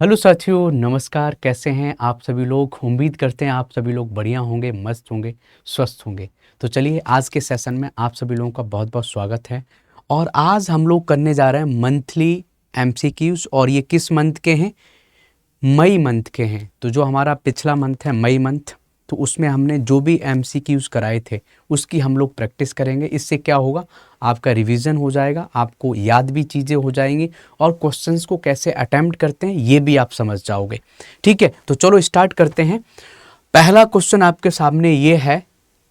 Hello साथियों, नमस्कार। कैसे हैं आप सभी लोग? उम्मीद करते हैं आप सभी लोग बढ़िया होंगे, मस्त होंगे, स्वस्थ होंगे। तो चलिए, आज के सेशन में आप सभी लोगों का बहुत बहुत स्वागत है। और आज हम लोग करने जा रहे हैं मंथली एमसीक्यूज। और ये किस मंथ के हैं? मई मंथ के हैं। तो जो हमारा पिछला मंथ है मई मंथ, तो उसमें हमने जो भी एमसीक्यूज कराए थे उसकी हम लोग प्रैक्टिस करेंगे। इससे क्या होगा, आपका रिवीजन हो जाएगा, आपको याद भी चीज़ें हो जाएंगी और क्वेश्चंस को कैसे अटेम्प्ट करते हैं ये भी आप समझ जाओगे। ठीक है, तो चलो स्टार्ट करते हैं। पहला क्वेश्चन आपके सामने ये है।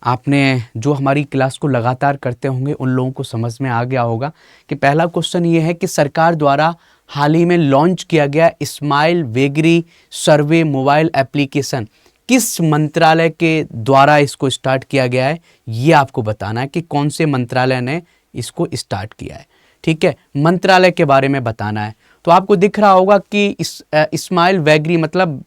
आपने जो हमारी क्लास को लगातार करते होंगे उन लोगों को समझ में आ गया होगा कि पहला क्वेश्चन ये है कि सरकार द्वारा हाल ही में लॉन्च किया गया स्माइल वेगरी सर्वे मोबाइल एप्लीकेशन किस मंत्रालय के द्वारा इसको स्टार्ट किया गया है, ये आपको बताना है कि कौन से मंत्रालय ने इसको स्टार्ट किया है। ठीक है, मंत्रालय के बारे में बताना है। तो आपको दिख रहा होगा कि स्माइल वैगरी मतलब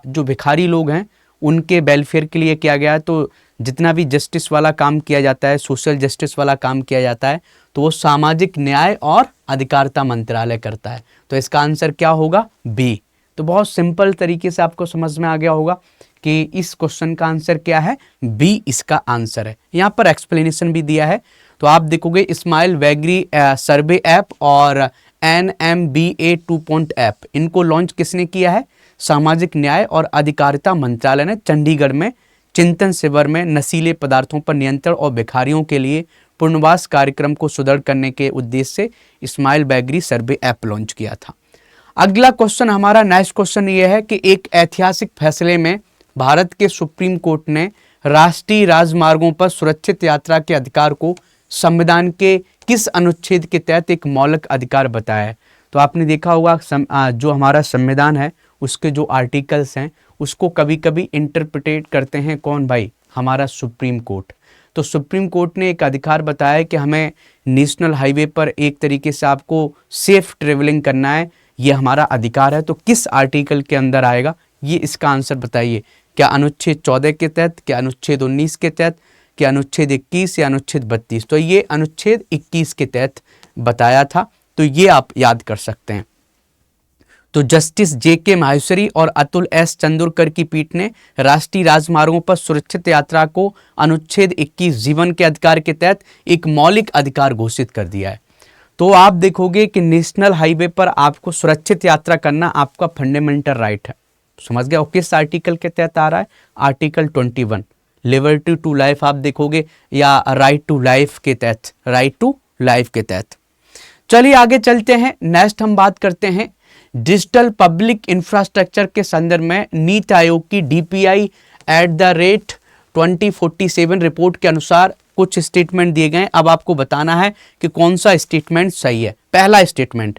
जो भिखारी लोग हैं उनके वेलफेयर के लिए किया गया है। तो जितना भी जस्टिस वाला काम किया जाता है, सोशल जस्टिस वाला काम किया जाता है, तो वो सामाजिक न्याय और अधिकारिता मंत्रालय करता है। तो इसका आंसर क्या होगा? बी। तो बहुत सिंपल तरीके से आपको समझ में आ गया होगा कि इस क्वेश्चन का आंसर क्या है, बी इसका आंसर है। यहाँ पर एक्सप्लेनेशन भी दिया है। तो आप देखोगे स्माइल वैगरी सर्वे ऐप और NMBA 2 ऐप, इनको लॉन्च किसने किया है? सामाजिक न्याय और अधिकारिता मंत्रालय ने चंडीगढ़ में चिंतन शिविर में नशीले पदार्थों पर नियंत्रण और भिखारियों के लिए पुनर्वास कार्यक्रम को सुदृढ़ करने के उद्देश्य से स्माइल वैगरी सर्वे ऐप लॉन्च किया था। अगला क्वेश्चन हमारा नेक्स्ट क्वेश्चन ये है कि एक ऐतिहासिक फैसले में भारत के सुप्रीम कोर्ट ने राष्ट्रीय राजमार्गों पर सुरक्षित यात्रा के अधिकार को संविधान के किस अनुच्छेद के तहत एक मौलिक अधिकार बताया है? तो आपने देखा होगा जो हमारा संविधान है उसके जो आर्टिकल्स हैं उसको कभी कभी इंटरप्रिटेट करते हैं कौन भाई? हमारा सुप्रीम कोर्ट। तो सुप्रीम कोर्ट ने एक अधिकार बताया है कि हमें नेशनल हाईवे पर एक तरीके से आपको सेफ ट्रेवलिंग करना है, ये हमारा अधिकार है। तो किस आर्टिकल के अंदर आएगा, ये इसका आंसर बताइए। क्या अनुच्छेद 14 के तहत, क्या अनुच्छेद 19 के तहत, क्या अनुच्छेद 21 या अनुच्छेद 32? तो ये अनुच्छेद 21 के तहत बताया था। तो ये आप याद कर सकते हैं। तो जस्टिस JK माहेश्वरी और अतुल S चंदोरकर की पीठ ने राष्ट्रीय राजमार्गों पर सुरक्षित यात्रा को अनुच्छेद 21 जीवन के अधिकार के तहत एक मौलिक अधिकार घोषित कर दिया है। तो आप देखोगे कि नेशनल हाईवे पर आपको सुरक्षित यात्रा करना आपका फंडामेंटल राइट है। समझ गया? और किस आर्टिकल के तहत आ रहा है? आर्टिकल 21 लिबर्टी टू लाइफ आप देखोगे, या राइट टू लाइफ के तहत, राइट टू लाइफ के तहत। चलिए आगे चलते हैं। नेक्स्ट हम बात करते हैं डिजिटल पब्लिक इंफ्रास्ट्रक्चर के संदर्भ में नीति आयोग की DPI @ 2047 रिपोर्ट के अनुसार कुछ स्टेटमेंट दिए गए। अब आपको बताना है कि कौन सा स्टेटमेंट सही है। पहला स्टेटमेंट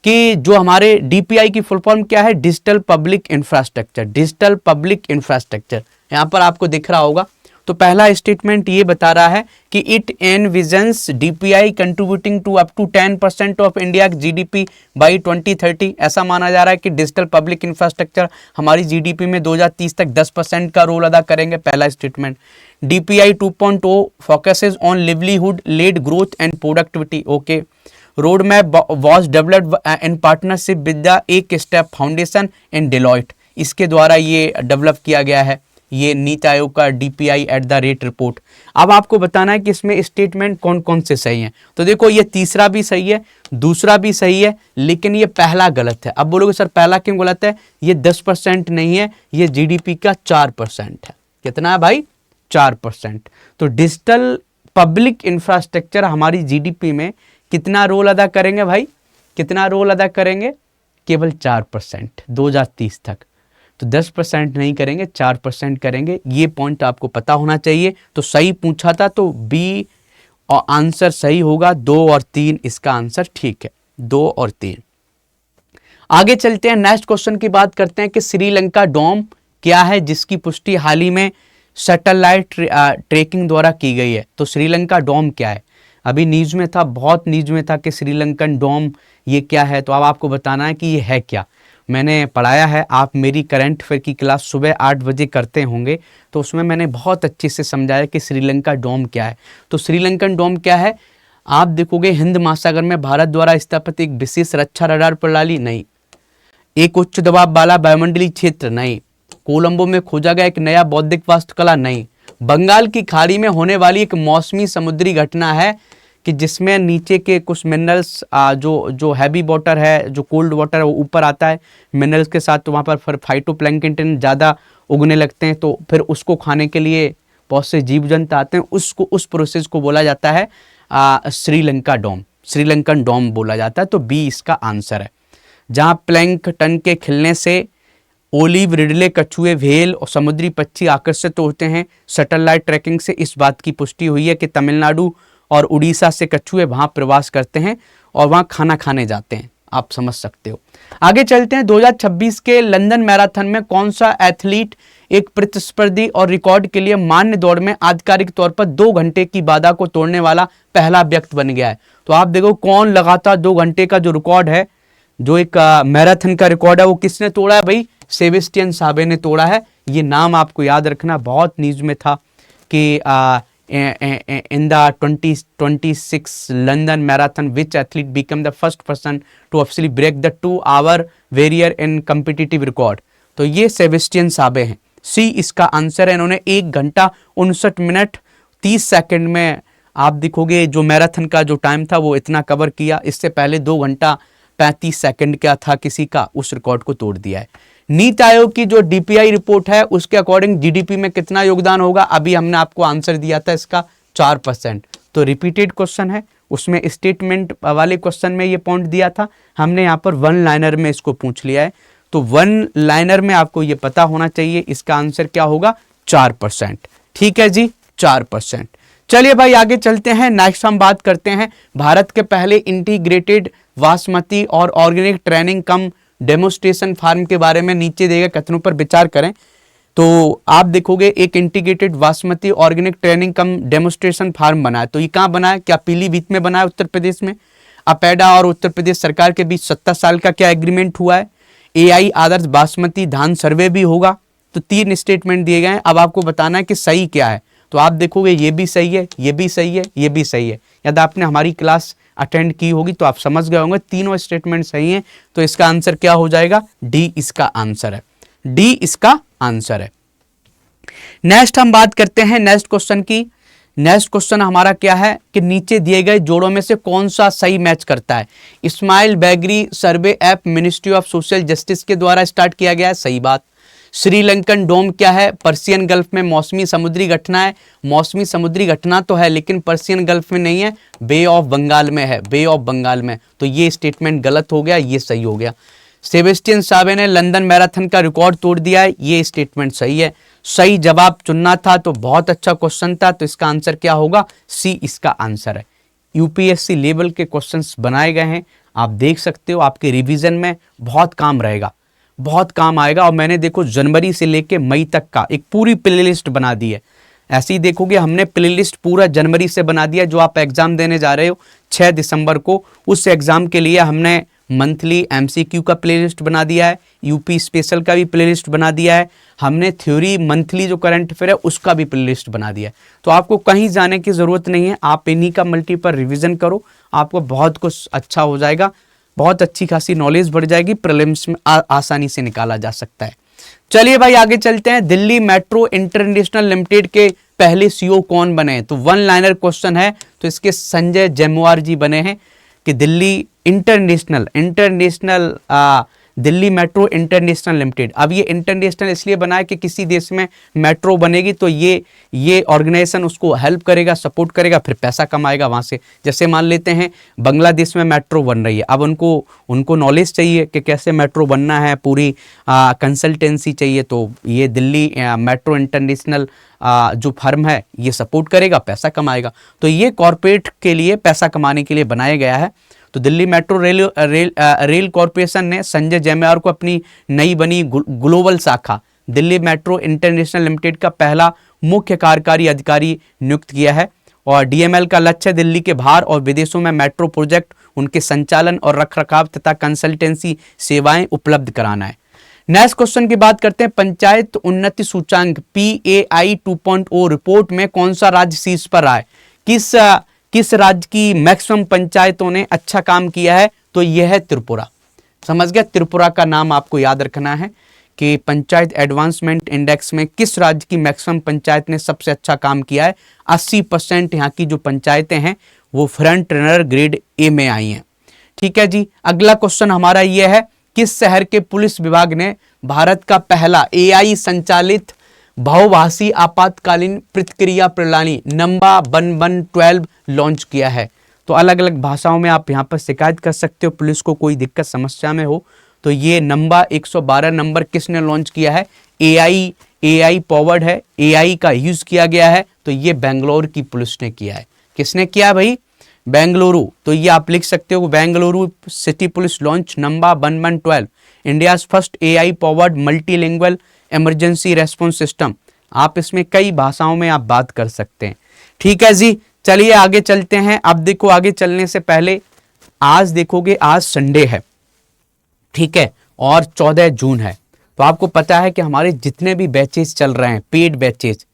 कि जो हमारे DPI की फुल फॉर्म क्या है? Digital public infrastructure. Digital public infrastructure यहाँ पर आपको दिख रहा होगा। तो पहला स्टेटमेंट ये बता रहा है कि it envisions DPI contributing to up to 10% of India GDP by 2030। ऐसा माना जा रहा है कि डिजिटल पब्लिक इंफ्रास्ट्रक्चर हमारी GDP में 2030 तक 10% का रोल अदा करेंगे। पहला statement. DPI 2.0 focuses on livelihood led growth and productivity. Okay. Road map was developed in partnership with the एक स्टेप फाउंडेशन एंड डेलॉयट। इसके द्वारा ये डेवलप किया गया है, ये नीति आयोग का DPI @ रिपोर्ट। अब आपको बताना है कि इसमें स्टेटमेंट कौन कौन से सही हैं। तो देखो, ये तीसरा भी सही है, दूसरा भी सही है, लेकिन ये पहला गलत है। अब बोलोगे सर पहला क्यों गलत है? ये 10% नहीं है, ये GDP का 4% है। कितना है भाई? 4%। तो डिजिटल पब्लिक इंफ्रास्ट्रक्चर हमारी GDP में कितना रोल अदा करेंगे भाई? कितना रोल अदा करेंगे? केवल 4% 2030 तक। तो 10% नहीं करेंगे, 4% करेंगे। ये पॉइंट आपको पता होना चाहिए। तो सही पूछा था तो बी और आंसर सही होगा। 2 और 3 इसका आंसर ठीक है। 2 और 3। आगे चलते हैं, नेक्स्ट क्वेश्चन की बात करते हैं कि श्रीलंका डोम क्या है जिसकी पुष्टि हाल ही में सैटेलाइट ट्रैकिंग द्वारा की गई है। तो श्रीलंका डोम क्या है? अभी न्यूज में था, बहुत न्यूज में था कि श्रीलंकन डोम ये क्या है। तो अब आपको बताना है कि ये है क्या। मैंने पढ़ाया है, आप मेरी करंट अफेयर की क्लास सुबह 8 बजे करते होंगे, तो उसमें मैंने बहुत अच्छे से समझाया कि श्रीलंका डोम क्या है। तो श्रीलंकन डोम क्या है? आप देखोगे हिंद महासागर में भारत द्वारा स्थापित एक विशेष रक्षा रडार प्रणाली नहीं, एक उच्च दबाव वाला वायुमंडलीय क्षेत्र नहीं। कोलंबो में खोजा गया एक नया बौद्धिक वास्तुकला नहीं। बंगाल की खाड़ी में होने वाली एक मौसमी समुद्री घटना है कि जिसमें नीचे के कुछ मिनरल्स जो हैवी वाटर है, जो कोल्ड वाटर है, वो ऊपर आता है मिनरल्स के साथ, तो वहाँ पर फाइटोप्लैंक्टन ज़्यादा उगने लगते हैं, तो फिर उसको खाने के लिए बहुत से जीव जंतु आते हैं। उस प्रोसेस को बोला जाता है श्रीलंका डोम, श्रीलंकन डोम बोला जाता है। तो बी इसका आंसर है। जहाँ प्लैंकटन के खिलने से ओलिव रिडले, कछुए, व्हेल और समुद्री पक्षी आकर्षित होते हैं। सैटेलाइट ट्रैकिंग से इस बात की पुष्टि हुई है कि तमिलनाडु और उड़ीसा से कछुए वहां प्रवास करते हैं और वहां खाना खाने जाते हैं। आप समझ सकते हो। आगे चलते हैं। 2026 के लंदन मैराथन में कौन सा एथलीट एक प्रतिस्पर्धी और रिकॉर्ड के लिए मान्य दौड़ में आधिकारिक तौर पर 2 घंटे की बाधा को तोड़ने वाला पहला व्यक्ति बन गया है? तो आप देखो कौन लगातार 2 घंटे का जो रिकॉर्ड है, जो एक मैराथन का रिकॉर्ड है, वो किसने तोड़ा है भाई? सेबेस्टियन साबे ने तोड़ा है। ये नाम आपको याद रखना, बहुत न्यूज में था कि in the 2026 London Marathon, which athlete became the first person to officially break the 2-hour barrier in competitive record? तो ये सेबेस्टियन साबे हैं। सी इसका आंसर है। इन्होंने 1 घंटा 59 मिनट 30 सेकंड में, आप देखोगे जो मैराथन का जो टाइम था वो इतना कवर किया। इससे पहले 2 घंटा 35 सेकंड क्या था किसी का, उस रिकॉर्ड को तोड़ दिया है। नीति आयोग की जो डीपीआई रिपोर्ट है उसके अकॉर्डिंग जीडीपी में कितना योगदान होगा? अभी हमने आपको आंसर दिया था इसका 4%। तो रिपीटेड क्वेश्चन है, उसमें स्टेटमेंट वाले क्वेश्चन में ये पॉइंट दिया था, हमने यहाँ पर वन लाइनर में इसको पूछ लिया है। तो वन लाइनर में आपको ये पता होना चाहिए, इसका आंसर क्या होगा? 4%। ठीक है जी, 4%। चलिए भाई आगे चलते हैं। नेक्स्ट हम बात करते हैं भारत के पहले इंटीग्रेटेड बासमती और ऑर्गेनिक ट्रेनिंग कम डेमोस्ट्रेशन फार्म के बारे में। नीचे दिए गए कथनों पर विचार करें। तो आप देखोगे एक इंटीग्रेटेड बासमती ऑर्गेनिक ट्रेनिंग कम डेमोस्ट्रेशन फार्म बना है। तो ये कहाँ बना है? क्या पीलीभीत में बना है, उत्तर प्रदेश में? अपेडा और उत्तर प्रदेश सरकार के बीच 70 साल का क्या एग्रीमेंट हुआ है? एआई आदर्श बासमती धान सर्वे भी होगा। तो 3 स्टेटमेंट दिए गए हैं। अब आपको बताना है कि सही क्या है। तो आप देखोगे ये भी सही है, ये भी सही है, ये भी सही है। यदि आपने हमारी क्लास अटेंड की होगी तो आप समझ गए होंगे तीनों स्टेटमेंट सही हैं। तो इसका आंसर क्या हो जाएगा? डी इसका आंसर है। डी इसका आंसर है। नेक्स्ट हम बात करते हैं नेक्स्ट क्वेश्चन की। नेक्स्ट क्वेश्चन हमारा क्या है कि नीचे दिए गए जोड़ों में से कौन सा सही मैच करता है? SMILE beggary survey app ministry of social justice के द्वारा स्टार्ट किया गया है, सही बात। श्रीलंकन डोम क्या है? पर्शियन गल्फ में मौसमी समुद्री घटना है। मौसमी समुद्री घटना तो है लेकिन पर्शियन गल्फ में नहीं है, बे ऑफ बंगाल में है, बे ऑफ बंगाल में। तो ये स्टेटमेंट गलत हो गया, ये सही हो गया। सेबेस्टियन साबे ने लंदन मैराथन का रिकॉर्ड तोड़ दिया है, ये स्टेटमेंट सही है। सही जवाब चुनना था तो बहुत अच्छा क्वेश्चन था। तो इसका आंसर क्या होगा? सी इसका आंसर है। यूपीएससी लेवल के क्वेश्चंस बनाए गए हैं, आप देख सकते हो, आपके रिवीजन में बहुत काम रहेगा, बहुत काम आएगा। और मैंने देखो जनवरी से लेके मई तक का एक पूरी प्लेलिस्ट बना दी है। ऐसे ही देखोगे हमने प्लेलिस्ट पूरा जनवरी से बना दिया। जो आप एग्जाम देने जा रहे हो 6 दिसंबर को, उस एग्जाम के लिए हमने मंथली एमसीक्यू का प्लेलिस्ट बना दिया है, यूपी स्पेशल का भी प्लेलिस्ट बना दिया है, हमने थ्योरी मंथली जो करंट अफेयर है उसका भी प्लेलिस्ट बना दिया है। तो आपको कहीं जाने की ज़रूरत नहीं है, आप इन्हीं का मल्टीपल रिवीजन करो, आपको बहुत कुछ अच्छा हो जाएगा, बहुत अच्छी खासी नॉलेज बढ़ जाएगी, प्रीलिम्स में आसानी से निकाला जा सकता है। चलिए भाई आगे चलते हैं। दिल्ली मेट्रो इंटरनेशनल लिमिटेड के पहले सीईओ कौन बने? तो वन लाइनर क्वेश्चन है, तो इसके संजय जमुआर जी बने हैं कि Delhi international Delhi metro international limited. अब ये इंटरनेशनल इसलिए बना है कि किसी देश में मेट्रो बनेगी तो ये ऑर्गेनाइजेशन उसको हेल्प करेगा, सपोर्ट करेगा, फिर पैसा कमाएगा वहाँ से। जैसे मान लेते हैं बांग्लादेश में मेट्रो बन रही है, अब उनको नॉलेज चाहिए कि कैसे मेट्रो बनना है, पूरी कंसल्टेंसी चाहिए, तो ये दिल्ली मेट्रो इंटरनेशनल जो फर्म है ये सपोर्ट करेगा, पैसा कमाएगा। तो ये कॉरपोरेट के लिए पैसा कमाने के लिए बनाया गया है। तो दिल्ली मेट्रो रेल कॉरपोरेशन ने संजय जमुआर को अपनी नई बनी ग्लोबल शाखा दिल्ली मेट्रो इंटरनेशनल लिमिटेड का पहला मुख्य कार्यकारी अधिकारी नियुक्त किया है। और डीएमएल का लक्ष्य दिल्ली के बाहर और विदेशों में मेट्रो प्रोजेक्ट, उनके संचालन और रखरखाव तथा कंसल्टेंसी सेवाएं उपलब्ध कराना है। नेक्स्ट क्वेश्चन की बात करते हैं। पंचायत उन्नति सूचांक PAI 2.0 रिपोर्ट में कौन सा राज्य शीर्ष पर रहा है? किस राज्य की मैक्सिमम पंचायतों ने अच्छा काम किया है? तो यह है त्रिपुरा। समझ गया। त्रिपुरा का नाम आपको याद रखना है कि पंचायत एडवांसमेंट इंडेक्स में किस राज्य की मैक्सिमम पंचायत ने सबसे अच्छा काम किया है। 80% यहाँ की जो पंचायतें हैं वो फ्रंट रनर ग्रेड ए में आई हैं। ठीक है जी। अगला क्वेश्चन हमारा ये है, किस शहर के पुलिस विभाग ने भारत का पहला एआई संचालित बहुभाषी आपातकालीन प्रतिक्रिया प्रणाली नंबा 1112 लॉन्च किया है। तो अलग अलग भाषाओं में आप यहाँ पर शिकायत कर सकते हो, पुलिस को कोई दिक्कत समस्या में हो तो ये नंबा 112 नंबर किसने लॉन्च किया है? एआई पावर्ड है, एआई का यूज किया गया है, तो ये बेंगलोर की पुलिस ने किया है। किसने किया भाई? बेंगलुरु। तो ये आप लिख सकते हो, Bengaluru city police launch number 1112 India's first AI powered multilingual emergency response system. आप इसमें कई भाषाओं में आप बात कर सकते हैं। ठीक है जी, चलिए आगे चलते हैं। अब देखो, आगे चलने से पहले आज देखोगे, आज संडे है, ठीक है, और 14 जून है। तो आपको पता है कि हमारे जितने भी बैचेस चल रहे हैं, पेड बैचेस,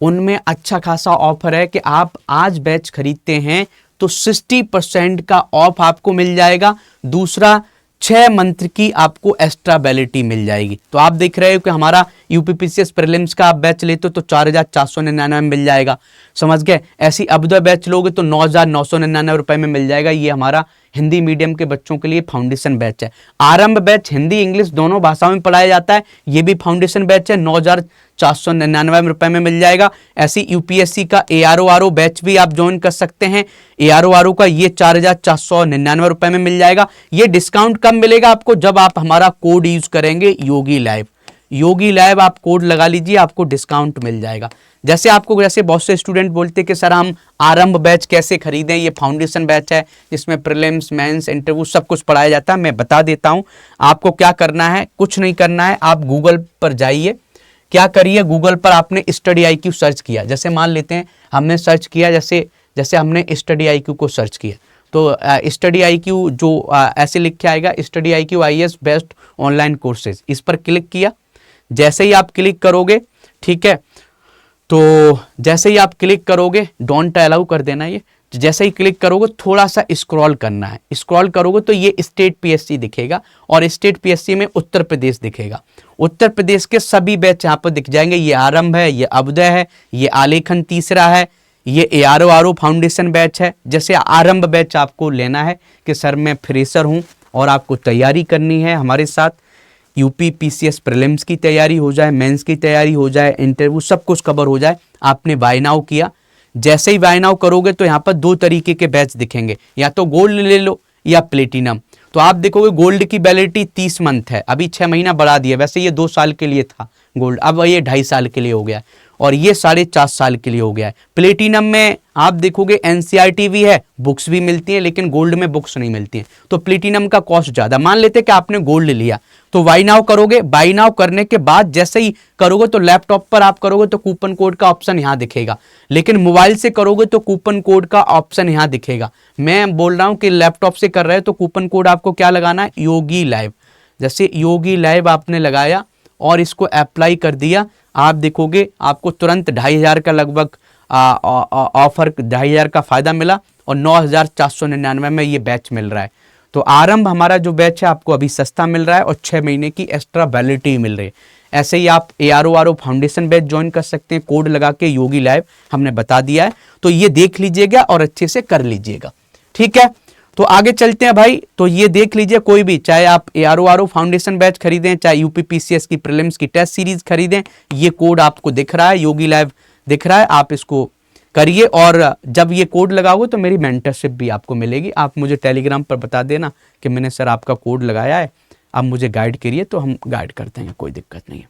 उनमें अच्छा खासा ऑफर है कि आप आज बैच खरीदते हैं तो 60% का ऑफ आपको मिल जाएगा। दूसरा, 6 मंथ की आपको एक्स्ट्रा वैलिडिटी मिल जाएगी। तो आप देख रहे हो कि हमारा यूपीपीसीएस प्रीलिम्स का आप बैच लेते हो तो 4,499 में मिल जाएगा, समझ गए। ऐसी अबुदा बैच लोगे तो 9,999 रुपए में मिल जाएगा। ये हमारा हिंदी मीडियम के बच्चों के लिए फाउंडेशन बैच है। आरंभ बैच हिंदी इंग्लिश दोनों भाषाओं में पढ़ाया जाता है, ये भी फाउंडेशन बैच है, 9,499 रुपए में मिल जाएगा। ऐसी यूपीएससी का एआरओ बैच भी आप ज्वाइन कर सकते हैं। एआरओ का ये 4,499 रुपए में मिल जाएगा। ये डिस्काउंट कब मिलेगा आपको? जब आप हमारा कोड यूज करेंगे योगी लाइव। योगी लाइव आप कोड लगा लीजिए, आपको डिस्काउंट मिल जाएगा। जैसे बहुत से स्टूडेंट बोलते हैं कि सर हम आरंभ बैच कैसे खरीदें, ये फाउंडेशन बैच है जिसमें प्रीलिम्स मेंस इंटरव्यू सब कुछ पढ़ाया जाता है। मैं बता देता हूं आपको क्या करना है। कुछ नहीं करना है, आप गूगल पर जाइए। क्या करिए, गूगल पर आपने स्टडी IQ सर्च किया, जैसे मान लेते हैं हमने सर्च किया, जैसे हमने स्टडी IQ को सर्च किया तो स्टडी IQ जो ऐसे लिख के आएगा, study IQ IAS best online courses, इस पर क्लिक किया। जैसे ही आप क्लिक करोगे, ठीक है, तो जैसे ही आप क्लिक करोगे, डोंट अलाउ कर देना ये। जैसे ही क्लिक करोगे थोड़ा सा स्क्रॉल करना है। स्क्रॉल करोगे तो ये स्टेट PSC दिखेगा और स्टेट PSC में उत्तर प्रदेश दिखेगा। उत्तर प्रदेश के सभी बैच यहाँ पर दिख जाएंगे। ये आरंभ है, ये अभ्युदय है, ये आलेखन तीसरा है, ये एआरओ फाउंडेशन बैच है। जैसे आरंभ बैच आपको लेना है कि सर मैं फ्रेशर हूँ और आपको तैयारी करनी है हमारे साथ, यूपीपीसीएस प्रीलिम्स की तैयारी हो जाए, मेंस की तैयारी हो जाए, इंटरव्यू सब कुछ कवर हो जाए, आपने बाय नाउ किया। जैसे ही बाय नाउ करोगे तो यहाँ पर 2 तरीके के बैच दिखेंगे, या तो गोल्ड ले लो या प्लेटिनम। तो आप देखोगे गोल्ड की वैलिडिटी 30 मंथ है, अभी 6 महीना बढ़ा दिया। वैसे ये 2 साल के लिए था गोल्ड, अब ये 2.5 साल के लिए हो गया और ये 4.5 साल के लिए हो गया है। प्लेटिनम में आप देखोगे NCERT भी है, बुक्स भी मिलती हैं, लेकिन गोल्ड में बुक्स नहीं मिलती हैं, तो प्लेटिनम का कॉस्ट ज्यादा। मान लेते हैं कि आपने गोल्ड लिया तो बाय नाउ करोगे। बाय नाउ करने के बाद जैसे ही करोगे तो लैपटॉप पर आप करोगे तो कूपन कोड का ऑप्शन यहाँ दिखेगा, लेकिन मोबाइल से करोगे तो कूपन कोड का ऑप्शन यहाँ दिखेगा। मैं बोल रहा हूँ कि लैपटॉप से कर रहे हो तो कूपन कोड आपको क्या लगाना है? योगी लाइव। जैसे योगी लाइव आपने लगाया और इसको अप्लाई कर दिया, आप देखोगे आपको तुरंत 2,500 का लगभग ऑफर, 2,500 का फायदा मिला और 9,499 में ये बैच मिल रहा है। तो आरंभ हमारा जो बैच है आपको अभी सस्ता मिल रहा है और 6 महीने की एक्स्ट्रा वैलिडिटी मिल रही है। ऐसे ही आप एआरओ फाउंडेशन बैच ज्वाइन कर सकते हैं, कोड लगा के योगी लाइव हमने बता दिया है। तो ये देख लीजिएगा और अच्छे से कर लीजिएगा, ठीक है। तो आगे चलते हैं भाई। तो ये देख लीजिए, कोई भी, चाहे आप एआरओ फाउंडेशन बैच खरीदें, चाहे यूपीपीसीएस की प्रीलिम्स की टेस्ट सीरीज खरीदें, ये कोड आपको दिख रहा है, योगी लाइव दिख रहा है, आप इसको करिए। और जब ये कोड लगाओगे तो मेरी मेंटरशिप भी आपको मिलेगी। आप मुझे टेलीग्राम पर बता देना कि मैंने सर आपका कोड लगाया है, आप मुझे गाइड करिए, तो हम गाइड करते हैं, कोई दिक्कत नहीं है।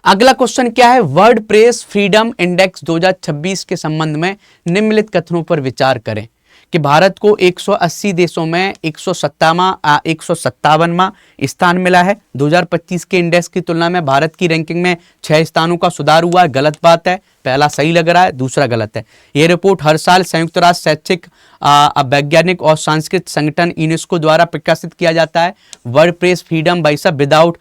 अगला क्वेश्चन क्या है? वर्डप्रेस फ्रीडम इंडेक्स 2026 के संबंध में निम्नलिखित कथनों पर विचार करें कि भारत को 180 देशों में 157वां स्थान मिला है। 2025 के इंडेक्स की तुलना में भारत की रैंकिंग में 6 स्थानों का सुधार हुआ है। गलत बात है, पहला सही लग रहा है, दूसरा गलत है। ये रिपोर्ट हर साल संयुक्त राष्ट्र शैक्षिक वैज्ञानिक और सांस्कृतिक संगठन यूनेस्को द्वारा प्रकाशित किया जाता है। वर्डप्रेस फ्रीडम भाई साहब विदाउट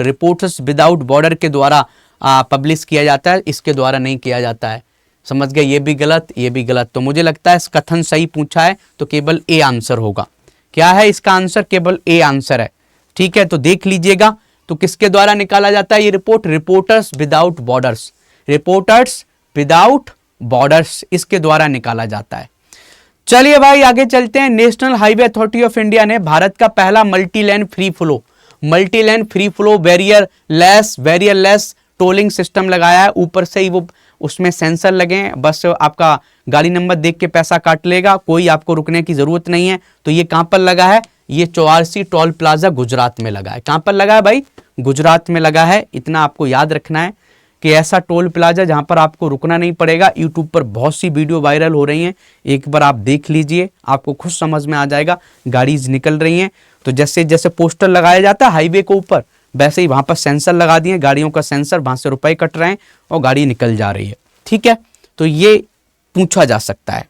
रिपोर्टर्स विदाउट बॉर्डर के द्वारा पब्लिश किया जाता है, इसके द्वारा नहीं किया जाता है। समझ गए? ये भी गलत, ये भी गलत। तो मुझे लगता है इस कथन सही पूछा है तो केवल ए आंसर होगा, क्या है इसका आंसर? केवल ए आंसर है। ठीक है, तो देख लीजिएगा। तो किसके द्वारा निकाला जाता है ये report? Reporters without borders, reporters without borders, इसके द्वारा निकाला जाता है। चलिए भाई आगे चलते हैं। National highway authority of India ने भारत का पहला multi lane free flow barrierless tolling system लगाया है। ऊपर से ही वो उसमें सेंसर लगे हैं, बस आपका गाड़ी नंबर देख के पैसा काट लेगा, कोई आपको रुकने की जरूरत नहीं है। तो ये कहां पर लगा है? ये चौरासी टोल प्लाजा गुजरात में लगा है। कहां पर लगा है भाई? गुजरात में लगा है। इतना आपको याद रखना है कि ऐसा टोल प्लाजा जहां पर आपको रुकना नहीं पड़ेगा। यूट्यूब पर बहुत सी वीडियो वायरल हो रही हैं, एक बार आप देख लीजिए, आपको खुद समझ में आ जाएगा। गाड़ीज निकल रही हैं, तो जैसे जैसे पोस्टर लगाया जाता है हाईवे के ऊपर, वैसे ही वहां पर सेंसर लगा दिए, गाड़ियों का सेंसर, वहां से रुपए कट रहे हैं और गाड़ी निकल जा रही है। ठीक है, तो ये पूछा जा सकता है।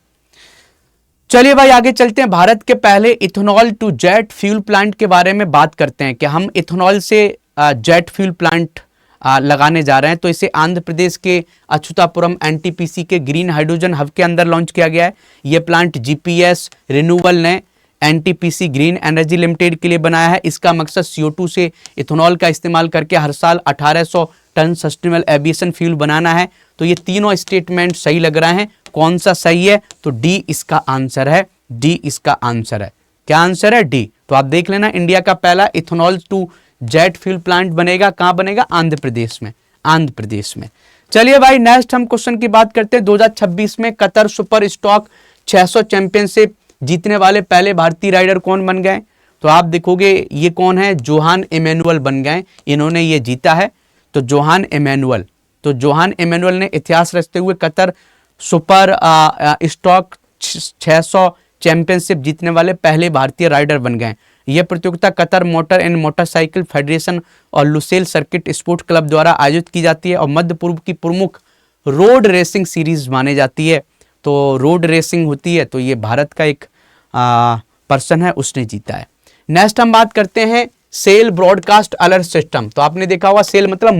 चलिए भाई आगे चलते हैं। भारत के पहले ethanol to jet fuel plant के बारे में बात करते हैं कि हम इथेनॉल से जेट फ्यूल प्लांट लगाने जा रहे हैं। तो इसे आंध्र प्रदेश के अच्युतापुरम एनटीपीसी के ग्रीन हाइड्रोजन हब के अंदर लॉन्च किया गया है। यह प्लांट जीपीएस रिन्यूएबल ने एनटीपीसी ग्रीन एनर्जी लिमिटेड के लिए बनाया है। इसका मकसद CO2 से इथेनॉल का इस्तेमाल करके हर साल 1800 टन सस्टेनेबल एविएशन फ्यूल बनाना है। तो ये तीनों स्टेटमेंट सही लग रहे हैं। कौन सा सही है? तो डी इसका आंसर है। डी इसका आंसर है। क्या आंसर है? डी। तो आप देख लेना, इंडिया का पहला ethanol to jet fuel plant बनेगा। कहां बनेगा? आंध्र प्रदेश में। आंध्र प्रदेश में। चलिए भाई नेक्स्ट हम क्वेश्चन की बात करते हैं। 2026 में कतर सुपर स्टॉक 600 चैंपियनशिप जीतने वाले पहले भारतीय राइडर कौन बन गए? तो आप देखोगे ये कौन है? जोहान इमैनुअल बन गए, इन्होंने ये जीता है। तो जोहान इमैनुअल ने इतिहास रचते हुए कतर सुपर स्टॉक 600 चैंपियनशिप जीतने वाले पहले भारतीय राइडर बन गए। यह प्रतियोगिता Qatar motor and motorcycle federation और लुसेल सर्किट स्पोर्ट क्लब द्वारा आयोजित की जाती है और मध्य पूर्व की प्रमुख रोड रेसिंग सीरीज मानी जाती है। तो रोड रेसिंग होती है, तो ये भारत का एक पर्सन है, उसने जीता है। नेक्स्ट हम बात करते हैं सेल ब्रॉडकास्ट अलर्ट सिस्टम। तो आपने देखा होगा सेल मतलब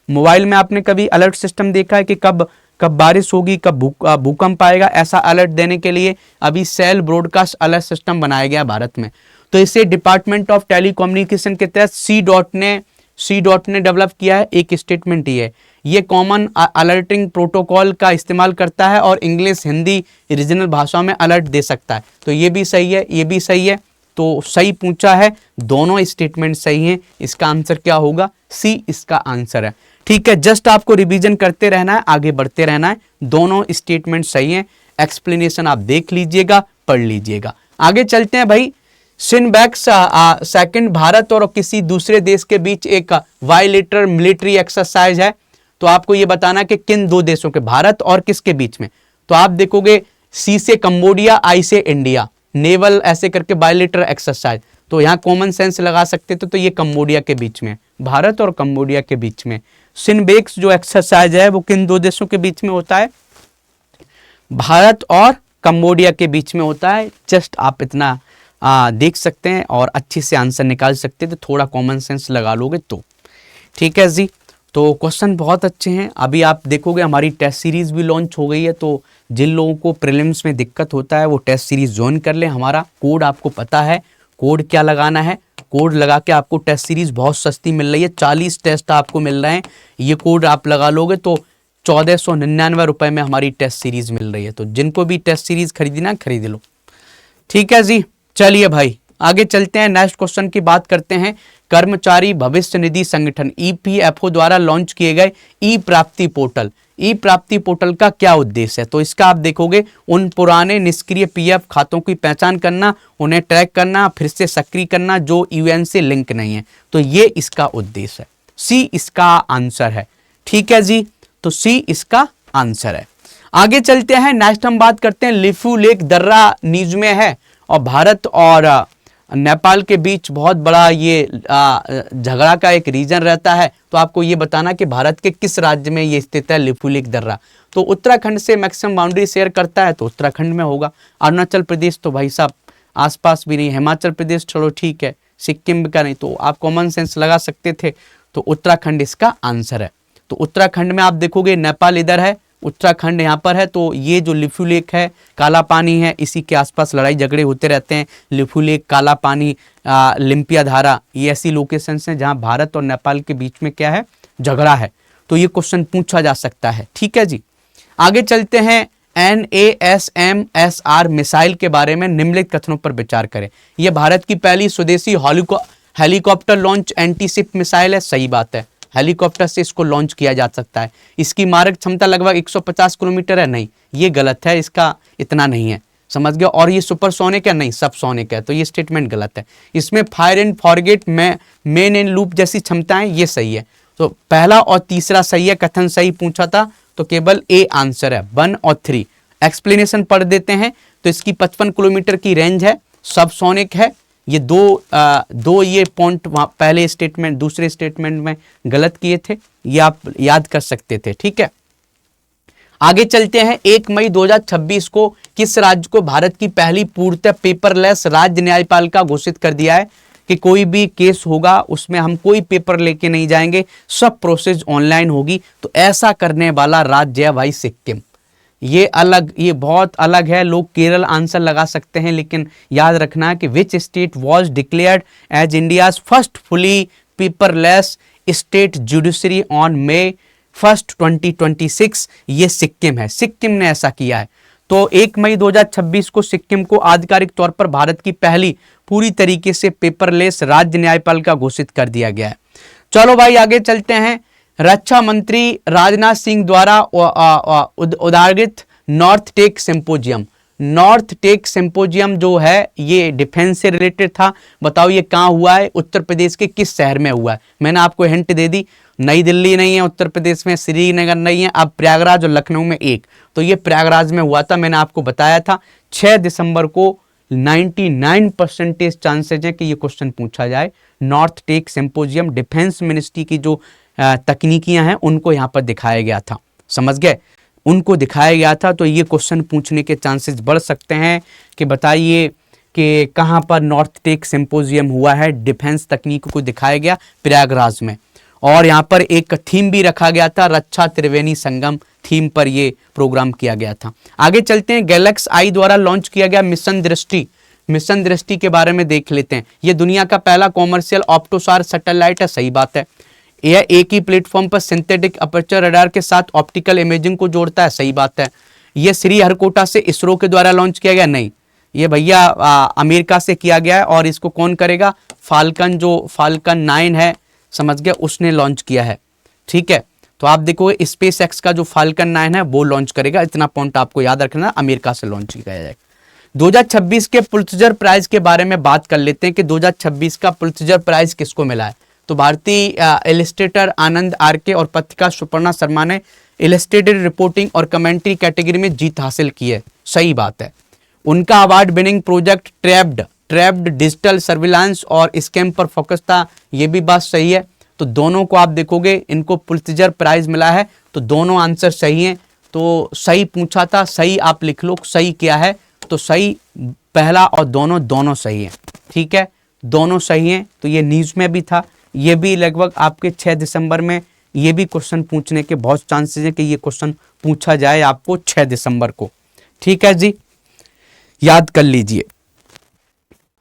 मोबाइल में आपने कभी अलर्ट सिस्टम देखा है कि कब बारिश होगी, कब भूकंप आएगा, ऐसा अलर्ट देने के लिए अभी सेल ब्रॉडकास्ट अलर्ट सिस्टम बनाया गया भारत में। तो इसे डिपार्टमेंट ऑफ टेलीकम्युनिकेशन के तहत सी डॉट ने डेवलप किया है। एक स्टेटमेंट ये है, ये कॉमन अलर्टिंग प्रोटोकॉल का इस्तेमाल करता है और इंग्लिश, हिंदी, रीजनल भाषाओं में अलर्ट दे सकता है। तो ये भी सही है, ये भी सही है। तो सही पूछा है, दोनों स्टेटमेंट सही हैं। इसका आंसर क्या होगा? सी इसका आंसर है। ठीक है, जस्ट आपको रिवीजन करते रहना है, आगे बढ़ते रहना है। दोनों स्टेटमेंट सही हैं। एक्सप्लेनेशन आप देख लीजिएगा, पढ़ लीजिएगा। आगे चलते हैं भाई। सिनबैक्स सेकंड भारत और किसी दूसरे देश के बीच एक बायलैटरल मिलिट्री एक्सरसाइज है। तो आपको ये बताना कि किन दो देशों के, भारत और किसके बीच में। तो आप देखोगे सी से कंबोडिया, आई से इंडिया, नेवल ऐसे करके बायलैटरल एक्सरसाइज। तो यहाँ कॉमन सेंस लगा सकते थे, तो ये कंबोडिया के बीच में, भारत और कंबोडिया के बीच में। सिनबैक्स जो एक्सरसाइज है वो किन दो देशों के बीच में होता है? भारत और कंबोडिया के बीच में होता है। जस्ट आप इतना देख सकते हैं और अच्छे से आंसर निकाल सकते हैं। तो थोड़ा कॉमन सेंस लगा लोगे तो ठीक है जी। तो क्वेश्चन बहुत अच्छे हैं। अभी आप देखोगे हमारी टेस्ट सीरीज भी लॉन्च हो गई है। तो जिन लोगों को प्रीलिम्स में दिक्कत होता है वो टेस्ट सीरीज ज्वाइन कर लें। हमारा कोड आपको पता है, कोड क्या लगाना है। कोड लगा के आपको टेस्ट सीरीज बहुत सस्ती मिल रही है, 40 टेस्ट आपको मिल रहे हैं। ये कोड आप लगा लोगे तो 1499 रुपए में हमारी टेस्ट सीरीज मिल रही है। तो जिनको भी टेस्ट सीरीज खरीदना खरीद लो। ठीक है जी, चलिए भाई आगे चलते हैं। नेक्स्ट क्वेश्चन की बात करते हैं। कर्मचारी भविष्य निधि संगठन EPFO द्वारा लॉन्च किए गए ई प्राप्ति पोर्टल। ई प्राप्ति पोर्टल का क्या उद्देश्य है? तो इसका आप देखोगे उन पुराने निष्क्रिय PF खातों की पहचान करना, उन्हें ट्रैक करना, फिर से सक्रिय करना जो UN से लिंक नहीं है। तो ये इसका उद्देश्य है। सी इसका आंसर है। ठीक है जी, तो सी इसका आंसर है। आगे चलते हैं। नेक्स्ट हम बात करते हैं लिफू लेक दर्रा नीज में है और भारत और नेपाल के बीच बहुत बड़ा ये झगड़ा का एक रीजन रहता है। तो आपको ये बताना कि भारत के किस राज्य में ये स्थित है लिफू लेक दर्रा। तो उत्तराखंड से मैक्सिमम बाउंड्री शेयर करता है, तो उत्तराखंड में होगा। अरुणाचल प्रदेश तो भाई साहब आसपास भी नहीं, हिमाचल प्रदेश चलो ठीक है, सिक्किम का नहीं। तो आप कॉमन सेंस लगा सकते थे। तो उत्तराखंड इसका आंसर है। तो उत्तराखंड में आप देखोगे नेपाल इधर है, उत्तराखंड यहाँ पर है। तो ये जो लिपू लेक है, काला पानी है, इसी के आसपास लड़ाई झगड़े होते रहते हैं। लिपू लेक, काला पानी, लिम्पिया धारा, ये ऐसी लोकेशंस हैं जहाँ भारत और नेपाल के बीच में क्या है, झगड़ा है। तो ये क्वेश्चन पूछा जा सकता है। ठीक है जी, आगे चलते हैं। NASMSR मिसाइल के बारे में निम्नलिखित कथनों पर विचार करें। यह भारत की पहली स्वदेशी हेलीकॉप्टर लॉन्च एंटीशिप मिसाइल है। सही बात है, हेलीकॉप्टर से इसको लॉन्च किया जा सकता है। इसकी मारक क्षमता लगभग 150 किलोमीटर है। नहीं, ये गलत है, इसका इतना नहीं है, समझ गया। और ये सुपरसोनिक है? नहीं, सबसोनिक है। तो ये स्टेटमेंट गलत है। इसमें फायर एंड फॉरगेट में मेन एंड लूप जैसी क्षमताएं, ये सही है। तो पहला और तीसरा सही है, कथन सही पूछा था तो केवल ए आंसर है, 1 और 3। एक्सप्लेनेशन पढ़ देते हैं। तो इसकी 55 किलोमीटर की रेंज है, सबसोनिक है। ये दो ये पॉइंट वहाँ पहले स्टेटमेंट, दूसरे स्टेटमेंट में गलत किए थे, ये आप याद कर सकते थे। ठीक है, आगे चलते हैं। 1 मई 2026 को किस राज्य को भारत की पहली पूर्णतः पेपरलेस राज्य न्यायपालिका घोषित कर दिया है कि कोई भी केस होगा उसमें हम कोई पेपर लेके नहीं जाएंगे, सब प्रोसेस ऑनलाइन होगी। तो ऐसा करने वाला राज्य है भाई सिक्किम। ये अलग, ये बहुत अलग है। लोग केरल आंसर लगा सकते हैं, लेकिन याद रखना है कि which state was declared as India's first fully paperless state judiciary on May 1, 2026। ये सिक्किम है, सिक्किम ने ऐसा किया है। तो 1 मई 2026 को सिक्किम को आधिकारिक तौर पर भारत की पहली पूरी तरीके से पेपरलेस राज्य न्यायपालिका घोषित कर दिया गया है। चलो भाई आगे चलते हैं। रक्षा मंत्री राजनाथ सिंह द्वारा उद्घाटित North Tech Symposium, North Tech Symposium जो है ये डिफेंस से रिलेटेड था। बताओ ये कहाँ हुआ है, उत्तर प्रदेश के किस शहर में हुआ है? मैंने आपको हिंट दे दी, नई दिल्ली नहीं है उत्तर प्रदेश में, श्रीनगर नहीं है, अब प्रयागराज और लखनऊ में एक। तो ये प्रयागराज में हुआ था, मैंने आपको बताया था। 6 दिसंबर को 99% चांसेज है कि ये क्वेश्चन पूछा जाए। North Tech Symposium, defence ministry की जो तकनीकियां हैं उनको यहाँ पर दिखाया गया था, समझ गए, उनको दिखाया गया था। तो ये क्वेश्चन पूछने के चांसेस बढ़ सकते हैं कि बताइए कि कहाँ पर नॉर्थ टेक सिंपोजियम हुआ है। डिफेंस तकनीक को दिखाया गया प्रयागराज में। और यहाँ पर एक थीम भी रखा गया था, रक्षा त्रिवेणी संगम थीम पर ये प्रोग्राम किया गया था। आगे चलते हैं। गैलेक्स आई द्वारा लॉन्च किया गया मिशन दृष्टि, मिशन दृष्टि के बारे में देख लेते हैं। ये दुनिया का पहला कॉमर्शियल ऑप्टोसार सैटेलाइट है। सही बात है। यह एक ही प्लेटफॉर्म पर सिंथेटिक अपर्चर रडार के साथ ऑप्टिकल इमेजिंग को जोड़ता है। सही बात है। यह श्रीहरिकोटा से इसरो के द्वारा लॉन्च किया गया? नहीं, ये भैया अमेरिका से किया गया है। और इसको कौन करेगा? फाल्कन, जो फाल्कन 9 है, समझ गया, उसने लॉन्च किया है। ठीक है, तो आप देखोगे स्पेस एक्स का जो फाल्कन 9 है वो लॉन्च करेगा। इतना पॉइंट आपको याद रखना, अमेरिका से लॉन्च किया जाएगा। 2026 के पुलित्जर प्राइज के बारे में बात कर लेते हैं कि 2026 का पुलित्जर प्राइज किसको मिला है। तो भारतीय इलस्ट्रेटर आनंद आरके और पत्रिका सुपर्णा शर्मा ने इलस्ट्रेटेड रिपोर्टिंग और कमेंट्री कैटेगरी में जीत हासिल की है। सही बात है। उनका award winning project trapped digital surveillance और स्कैम पर फोकस था। ये भी बात सही है। तो दोनों को आप देखोगे, इनको पुलित्जर प्राइज मिला है। तो दोनों आंसर सही हैं। तो सही पूछा था, सही आप लिख लो, सही क्या है? तो सही पहला और दोनों सही है। ठीक है, दोनों सही हैं। तो ये न्यूज में भी था, ये भी लगभग आपके 6 दिसंबर में ये भी क्वेश्चन पूछने के बहुत चांसेस हैं कि ये क्वेश्चन पूछा जाए आपको 6 दिसंबर को। ठीक है जी, याद कर लीजिए।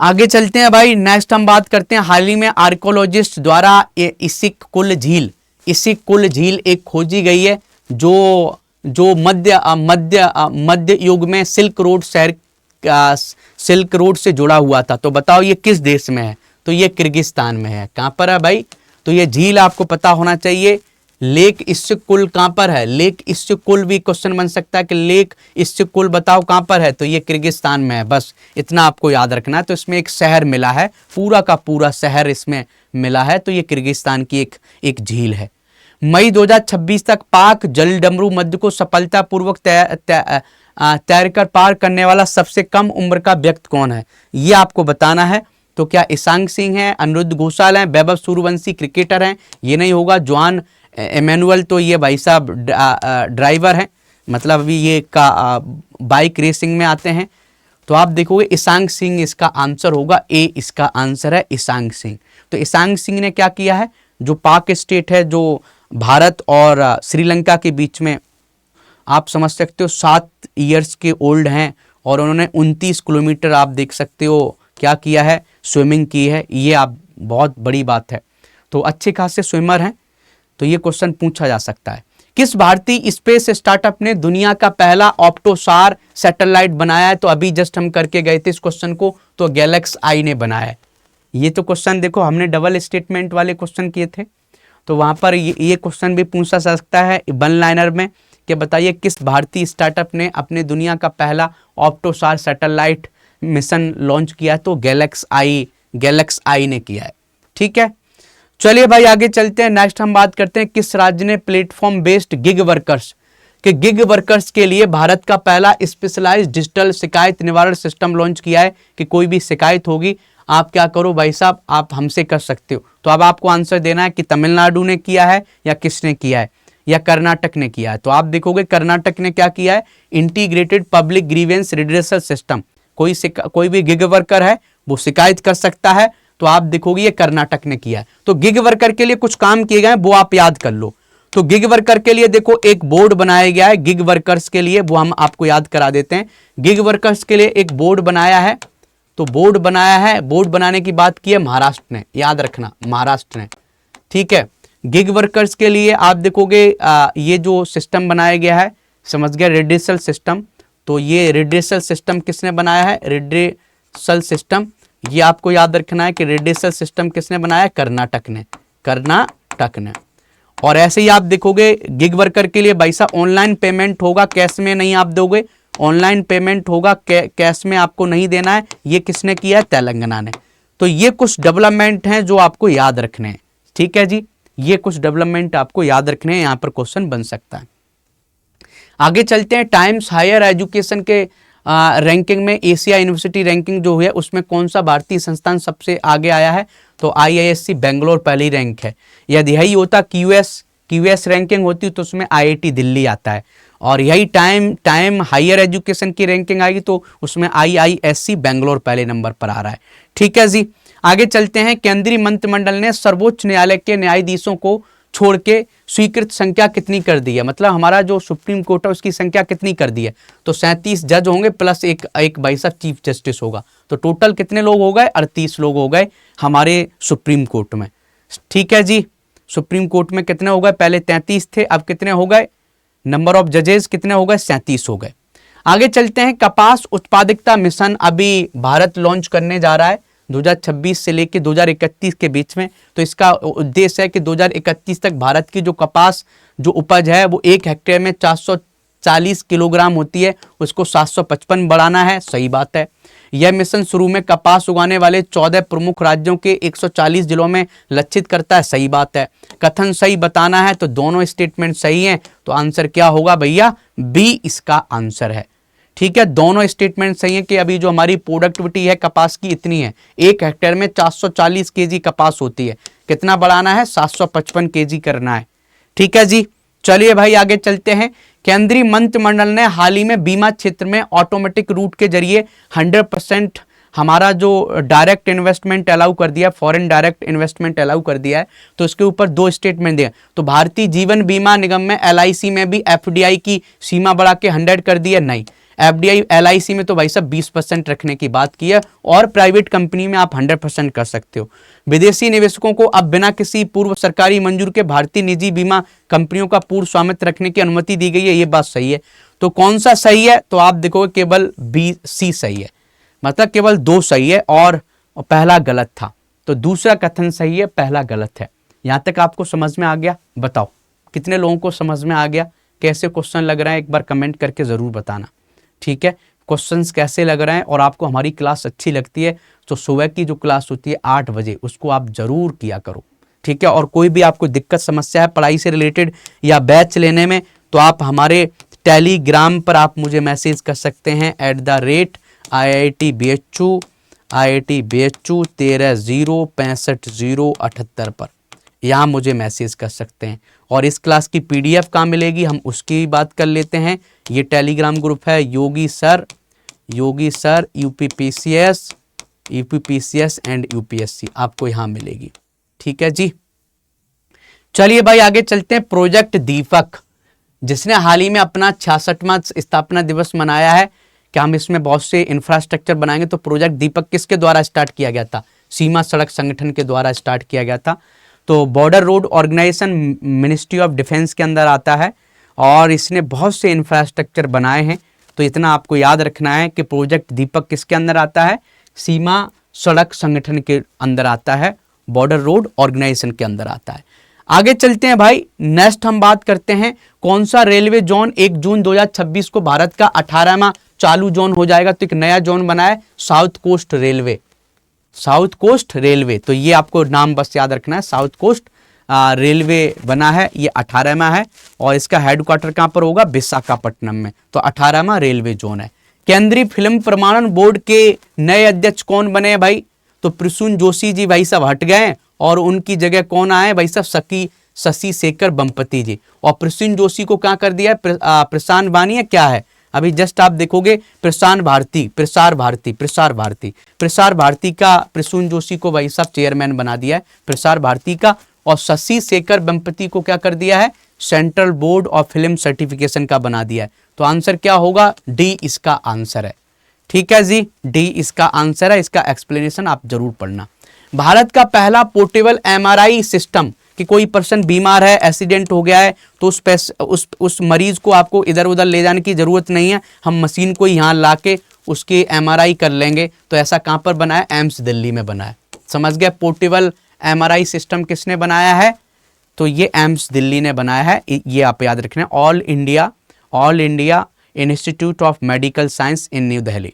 आगे चलते हैं भाई। नेक्स्ट हम बात करते हैं, हाल ही में आर्कोलॉजिस्ट द्वारा इसिक कुल झील एक खोजी गई है जो मध्य युग में सिल्क रोड से जुड़ा हुआ था। तो बताओ ये किस देश में है? तो ये किर्गिस्तान में है। कहाँ पर है भाई? तो ये झील आपको पता होना चाहिए। लेक इसिक कुल कहाँ पर है? लेक इसिक कुल भी क्वेश्चन बन सकता है कि लेक इसिक कुल बताओ कहाँ पर है? तो ये किर्गिस्तान में है। बस इतना आपको याद रखना है। तो इसमें एक शहर मिला है, पूरा का पूरा शहर इसमें मिला है। तो ये किर्गिस्तान की एक झील है। मई 2026 तक पाक जलडमरू मध्य को सफलतापूर्वक तैरकर पार करने वाला सबसे कम उम्र का व्यक्ति कौन है? ये आपको बताना है। तो क्या ईशांक सिंह है, अनिरुद्ध घोषाल हैं, वैभव सूर्यवंशी क्रिकेटर हैं? ये नहीं होगा। जॉन एमेनुअल, तो ये भाई साहब ड्राइवर हैं, मतलब अभी ये का बाइक रेसिंग में आते हैं। तो आप देखोगे ईशांक सिंह इसका आंसर होगा, ए इसका आंसर है ईशांक सिंह। तो ईशांक सिंह ने क्या किया है, जो पाक स्टेट है, जो भारत और श्रीलंका के बीच में आप समझ सकते हो 7 ईयर्स के ओल्ड हैं और उन्होंने 29 किलोमीटर आप देख सकते हो क्या किया है, स्विमिंग की है। ये आप बहुत बड़ी बात है, तो अच्छे खासे स्विमर हैं। तो ये क्वेश्चन पूछा जा सकता है। किस भारतीय स्पेस स्टार्टअप ने दुनिया का पहला ऑप्टोसार सैटेलाइट बनाया है? तो अभी जस्ट हम करके गए थे इस क्वेश्चन को, तो गैलेक्स आई ने बनाया है। ये तो क्वेश्चन देखो हमने डबल स्टेटमेंट वाले क्वेश्चन किए थे, तो वहां पर ये क्वेश्चन भी पूछा जा सकता है वन लाइनर में कि बताइए किस भारतीय स्टार्टअप ने अपने दुनिया का पहला ऑप्टोसार सैटेलाइट मिशन लॉन्च किया? तो गैलेक्स आई ने किया है। ठीक है, चलिए भाई आगे चलते हैं। नेक्स्ट हम बात करते हैं किस राज्य ने प्लेटफॉर्म बेस्ड गिग वर्कर्स के लिए भारत का पहला स्पेशलाइज्ड डिजिटल शिकायत निवारण सिस्टम लॉन्च किया है? कि कोई भी शिकायत होगी आप क्या करो भाई साहब, आप हमसे कर सकते हो। तो अब आपको आंसर देना है कि तमिलनाडु ने किया है या किसने किया है, या कर्नाटक ने किया है। तो आप देखोगे कर्नाटक ने क्या किया है, integrated public grievance redressal system. कोई भी गिग वर्कर है वो शिकायत कर सकता है, तो आप देखोगे ये कर्नाटक ने किया है। तो गिग वर्कर के लिए कुछ काम किए गए वो आप याद कर लो। तो गिग वर्कर के लिए देखो एक बोर्ड बनाया गया है गिग वर्कर्स के लिए, वो हम आपको याद करा देते हैं। गिग वर्कर्स के लिए एक बोर्ड बनाया है, तो बोर्ड बनाने की बात की है महाराष्ट्र ने, याद रखना महाराष्ट्र ने। ठीक है, गिग वर्कर्स के लिए आप देखोगे ये जो सिस्टम बनाया गया है, समझ गया, रिड्रेसल सिस्टम। तो ये रिड्रेसल सिस्टम किसने बनाया है? रिड्रेसल सिस्टम, ये आपको याद रखना है कि रिड्रेसल सिस्टम किसने बनाया? कर्नाटक ने। और ऐसे ही आप देखोगे गिग वर्कर के लिए भाई साहब ऑनलाइन पेमेंट होगा, कैश में नहीं आप दोगे, ऑनलाइन पेमेंट होगा, कैश में आपको नहीं देना है। ये किसने किया है? तेलंगाना ने। तो ये कुछ डेवलपमेंट हैं जो आपको याद रखने हैं। ठीक है जी, ये कुछ डेवलपमेंट आपको याद रखने हैं, यहां पर क्वेश्चन बन सकता है। आगे चलते हैं, टाइम्स हायर एजुकेशन के रैंकिंग में एशिया यूनिवर्सिटी रैंकिंग जो है उसमें कौन सा भारतीय संस्थान सबसे आगे आया है? तो IISc बेंगलोर पहली रैंक है। यदि यही होता QS रैंकिंग होती तो उसमें IIT दिल्ली आता है, और यही टाइम हायर एजुकेशन की रैंकिंग आएगी तो उसमें IISc बेंगलोर पहले नंबर पर आ रहा है। ठीक है जी, आगे चलते हैं। केंद्रीय मंत्रिमंडल ने सर्वोच्च न्यायालय के न्यायाधीशों को छोड़ के स्वीकृत संख्या कितनी कर दी है? मतलब हमारा जो सुप्रीम कोर्ट है उसकी संख्या कितनी कर दी है? तो 37 जज होंगे प्लस एक भाई साहब चीफ जस्टिस होगा, तो टोटल कितने लोग हो गए? 38 लोग हो गए हमारे सुप्रीम कोर्ट में। ठीक है जी, सुप्रीम कोर्ट में कितने हो गए? पहले 33 थे, अब कितने हो गए? नंबर ऑफ जजेस कितने हो गए? 37 हो गए। आगे चलते हैं, कपास उत्पादकता मिशन अभी भारत लॉन्च करने जा रहा है 2026 से लेकर 2031 के बीच में। तो इसका उद्देश्य है कि 2031 तक भारत की जो कपास जो उपज है वो 1 हेक्टेयर में 440 किलोग्राम होती है, उसको 755 बढ़ाना है। सही बात है। यह मिशन शुरू में कपास उगाने वाले 14 प्रमुख राज्यों के 140 जिलों में लक्षित करता है। सही बात है। कथन सही बताना है, तो दोनों स्टेटमेंट सही हैं, तो आंसर क्या होगा भैया? बी इसका आंसर है। ठीक है, दोनों स्टेटमेंट सही है कि अभी जो हमारी प्रोडक्टिविटी है कपास की इतनी है, 1 हेक्टेयर में 440 केजी कपास होती है, कितना बढ़ाना है? 755 केजी करना है। ठीक है जी, चलिए भाई आगे चलते हैं। केंद्रीय मंत्रिमंडल ने हाल ही में बीमा क्षेत्र में ऑटोमेटिक रूट के जरिए 100% हमारा जो डायरेक्ट इन्वेस्टमेंट अलाउ कर दिया, फॉरेन डायरेक्ट इन्वेस्टमेंट अलाउ कर दिया है। तो इसके ऊपर 2 स्टेटमेंट दिए। तो भारतीय जीवन बीमा निगम में LIC में भी FDI की सीमा बढ़ा के 100 कर दी है? नहीं, FDI LIC में तो भाई साहब 20% रखने की बात की है, और प्राइवेट कंपनी में आप 100% कर सकते हो। विदेशी निवेशकों को अब बिना किसी पूर्व सरकारी मंजूर के भारतीय निजी बीमा कंपनियों का पूर्ण स्वामित्व रखने की अनुमति दी गई है। ये बात सही है। तो कौन सा सही है? तो आप देखोगे केवल BC सही है, मतलब केवल 2 सही है और पहला गलत था। तो दूसरा कथन सही है, पहला गलत है। यहां तक आपको समझ में आ गया? बताओ कितने लोगों को समझ में आ गया? कैसे क्वेश्चन लग रहा है एक बार कमेंट करके जरूर बताना। ठीक है, क्वेश्चंस कैसे लग रहे हैं, और आपको हमारी क्लास अच्छी लगती है तो सुबह की जो क्लास होती है 8 बजे उसको आप जरूर किया करो। ठीक है, और कोई भी आपको दिक्कत समस्या है पढ़ाई से रिलेटेड या बैच लेने में, तो आप हमारे टेलीग्राम पर आप मुझे मैसेज कर सकते हैं @IIT BHU 13065078 पर, यहाँ मुझे मैसेज कर सकते हैं। और इस क्लास की PDF कहाँ मिलेगी, हम उसकी भी बात कर लेते हैं। ये टेलीग्राम ग्रुप है योगी सर UPPCS एंड UPSC, आपको यहाँ मिलेगी। ठीक है जी, चलिए भाई आगे चलते हैं। प्रोजेक्ट दीपक जिसने हाल ही में अपना 66वां स्थापना दिवस मनाया है कि हम इसमें बहुत से इंफ्रास्ट्रक्चर बनाएंगे। तो प्रोजेक्ट दीपक किसके द्वारा स्टार्ट किया गया था? सीमा सड़क संगठन के द्वारा स्टार्ट किया गया था। तो Border Road Organisation Ministry of Defence के अंदर आता है और इसने बहुत से इंफ्रास्ट्रक्चर बनाए हैं। तो इतना आपको याद रखना है कि प्रोजेक्ट दीपक किसके अंदर आता है? सीमा सड़क संगठन के अंदर आता है, बॉर्डर रोड ऑर्गेनाइजेशन के अंदर आता है। आगे चलते हैं भाई, नेक्स्ट हम बात करते हैं कौन सा रेलवे जोन 1 जून 2026 को भारत का 18वां चालू जोन हो जाएगा। तो एक नया जोन बना है South Coast Railway, South Coast Railway. तो ये आपको नाम बस याद रखना है, साउथ कोस्ट रेलवे बना है, ये 18वां है और इसका हेडक्वार्टर कहां पर होगा? विशाखापट्टनम में। तो 18वां रेलवे जोन है। केंद्रीय फिल्म प्रमाणन बोर्ड के नए अध्यक्ष कौन बने हैं भाई? तो प्रसून जोशी जी भाई साहब हट गए और उनकी जगह कौन आए भाई साहब? शशि शेखर वेम्पति जी। और प्रसून जोशी को क्या कर दिया है? प्रशांत बानी है, क्या है अभी जस्ट आप देखोगे, प्रसार भारती का प्रसून जोशी को भाई साहब चेयरमैन बना दिया है प्रसार भारती का। और शशि शेखर वेम्पति को क्या कर दिया है? Central board of film certification का बना दिया है। तो आंसर क्या होगा? डी इसका आंसर है। ठीक है जी, डी इसका आंसर है। इसका एक्सप्लेनेशन आप जरूर पढ़ना। भारत का पहला पोर्टेबल एमआरआई सिस्टम कि कोई पर्सन बीमार है, एक्सीडेंट हो गया है, तो उस मरीज को आपको इधर उधर ले जाने की जरूरत नहीं है, हम मशीन को यहाँ ला के उसके एमआरआई कर लेंगे। तो ऐसा कहाँ पर बना है? एम्स दिल्ली में बना है। समझ गए? पोर्टेबल एमआरआई सिस्टम किसने बनाया है? तो ये एम्स दिल्ली ने बनाया है। ये आप याद रखना, all India institute of medical science in new Delhi.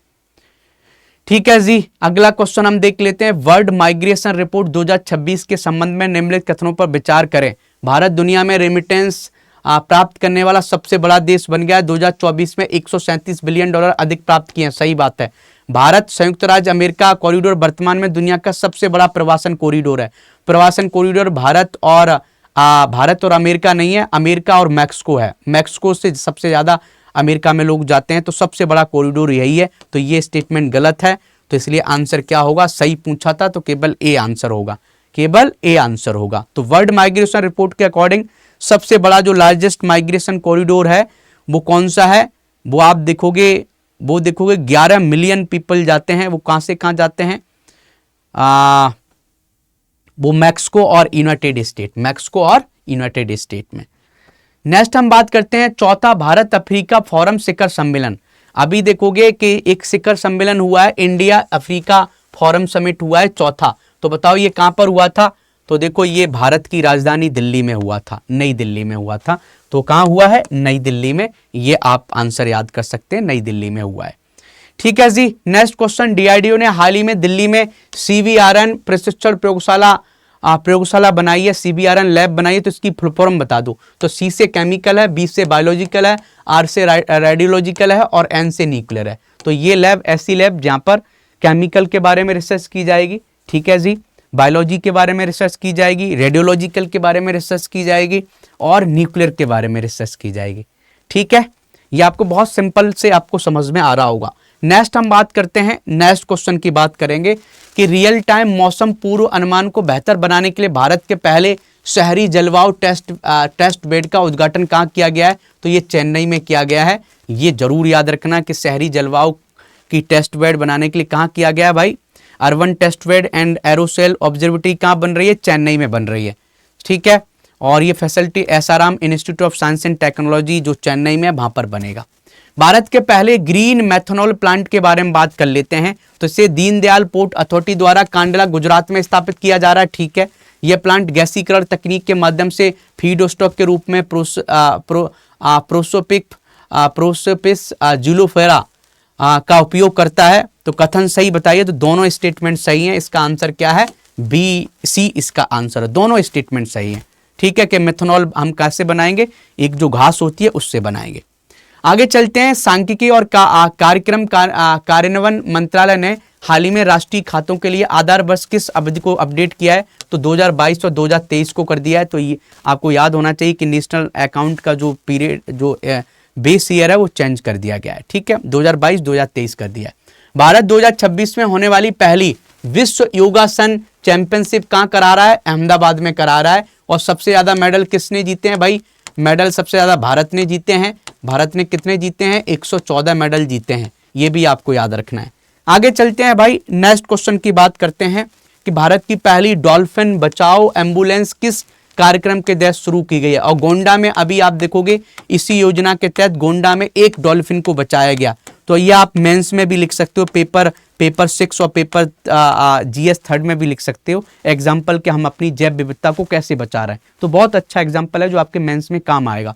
ठीक है जी, अगला क्वेश्चन हम देख लेते हैं। वर्ल्ड माइग्रेशन रिपोर्ट 2026 के संबंध में निम्नलिखित कथनों पर विचार करें। भारत दुनिया में रेमिटेंस प्राप्त करने वाला सबसे बड़ा देश बन गया है। 2024 में 137 बिलियन डॉलर अधिक प्राप्त किए हैं। सही बात है। भारत संयुक्त राज्य अमेरिका कॉरिडोर वर्तमान में दुनिया का सबसे बड़ा प्रवासन कॉरिडोर है। प्रवासन कॉरिडोर भारत और अमेरिका नहीं है, अमेरिका और मैक्सिको है। मैक्सिको से सबसे ज्यादा अमेरिका में लोग जाते हैं, तो सबसे बड़ा कॉरिडोर यही है। तो ये स्टेटमेंट गलत है, तो इसलिए आंसर क्या होगा? सही पूछा था तो केवल ए आंसर होगा, केवल ए आंसर होगा। तो वर्ल्ड माइग्रेशन रिपोर्ट के अकॉर्डिंग सबसे बड़ा जो लार्जेस्ट माइग्रेशन कॉरिडोर है वो कौन सा है? वो आप देखोगे 11 मिलियन पीपल जाते हैं। वो कहां से कहां जाते हैं? वो मैक्सिको और यूनाइटेड स्टेट में। नेक्स्ट हम बात करते हैं चौथा भारत अफ्रीका फोरम शिखर सम्मेलन। अभी देखोगे कि एक शिखर सम्मेलन हुआ है, इंडिया अफ्रीका फोरम समिट हुआ है चौथा। तो बताओ ये कहां पर हुआ था? तो देखो ये भारत की राजधानी दिल्ली में हुआ था, नई दिल्ली में हुआ था। तो कहां हुआ है? नई दिल्ली में। ये आप आंसर याद कर सकते हैं, नई दिल्ली में हुआ है। ठीक है जी, नेक्स्ट क्वेश्चन। डीआरडीओ ने हाल ही में दिल्ली में सीबीआरएन प्रशिक्षण प्रयोगशाला बनाई है, सीबीआरएन लैब बनाई है। तो इसकी फुल फॉर्म बता दो। तो सी से केमिकल है, बी से बायोलॉजिकल है, आर से रेडियोलॉजिकल है और एन से न्यूक्लियर है। तो ये लैब ऐसी लैब जहां पर केमिकल के बारे में रिसर्च की जाएगी, ठीक है जी, बायोलॉजी के बारे में रिसर्च की जाएगी, रेडियोलॉजिकल के बारे में रिसर्च की जाएगी और न्यूक्लियर के बारे में रिसर्च की जाएगी। ठीक है, ये आपको बहुत सिंपल से आपको समझ में आ रहा होगा। नेक्स्ट हम बात करते हैं, नेक्स्ट क्वेश्चन की बात करेंगे कि रियल टाइम मौसम पूर्व अनुमान को बेहतर बनाने के लिए भारत के पहले शहरी जलवायु टेस्ट बेड का उद्घाटन कहाँ किया गया है? तो ये चेन्नई में किया गया है। ये जरूर याद रखना कि शहरी जलवायु की टेस्ट बेड बनाने के लिए कहाँ किया गया है भाई? Urban test bed and aerosol observatory कहाँ बन रही है? चेन्नई में बन रही है। ठीक है, और ये facility SRM institute of science and technology जो चेन्नई में वहां पर बनेगा। भारत के पहले ग्रीन मेथनॉल प्लांट के बारे में बात कर लेते हैं। तो इसे दीनदयाल पोर्ट अथॉरिटी द्वारा कांडला गुजरात में स्थापित किया जा रहा है। ठीक है, यह प्लांट गैसीकरण तकनीक के माध्यम से फीडस्टॉक के रूप में प्रोसोपिस जूलोफेरा का उपयोग करता है। तो कथन सही बताइए। तो दोनों स्टेटमेंट सही हैं। इसका आंसर क्या है? बी सी इसका आंसर है। दोनों स्टेटमेंट सही हैं। ठीक है, कि मेथनॉल हम कैसे बनाएंगे? एक जो घास होती है उससे बनाएंगे। आगे चलते हैं। सांख्यिकी और कार्यक्रम कार्यान्वयन मंत्रालय ने हाल ही में राष्ट्रीय खातों के लिए आधार वर्ष किस अवधि को अपडेट किया है? तो 2022 और 2023 को कर दिया है। तो ये आपको याद होना चाहिए कि नेशनल अकाउंट का जो पीरियड जो बेस ईयर है वो चेंज कर दिया गया है। ठीक है, 2022-2023 कर दिया है। भारत 2026 में होने वाली पहली विश्व योगासन चैंपियनशिप कहाँ करा रहा है? अहमदाबाद में करा रहा है। और सबसे ज्यादा मेडल किसने जीते हैं भाई? मेडल सबसे ज़्यादा भारत ने जीते हैं। भारत ने कितने जीते हैं? 114 मेडल जीते हैं, ये भी आपको याद रखना है। आगे चलते हैं भाई, नेक्स्ट क्वेश्चन की बात करते हैं कि भारत की पहली डॉल्फिन बचाओ एम्बुलेंस किस कार्यक्रम के तहत शुरू की गई है। और गोंडा में अभी आप देखोगे इसी योजना के तहत गोंडा में एक डॉल्फिन को बचाया गया। तो ये आप मेंस में भी लिख सकते हो, पेपर 6 और पेपर GS 3 में भी लिख सकते हो एग्जाम्पल कि हम अपनी जैव विविधता को कैसे बचा रहे हैं। तो बहुत अच्छा एग्जाम्पल है जो आपके मेंस में काम आएगा।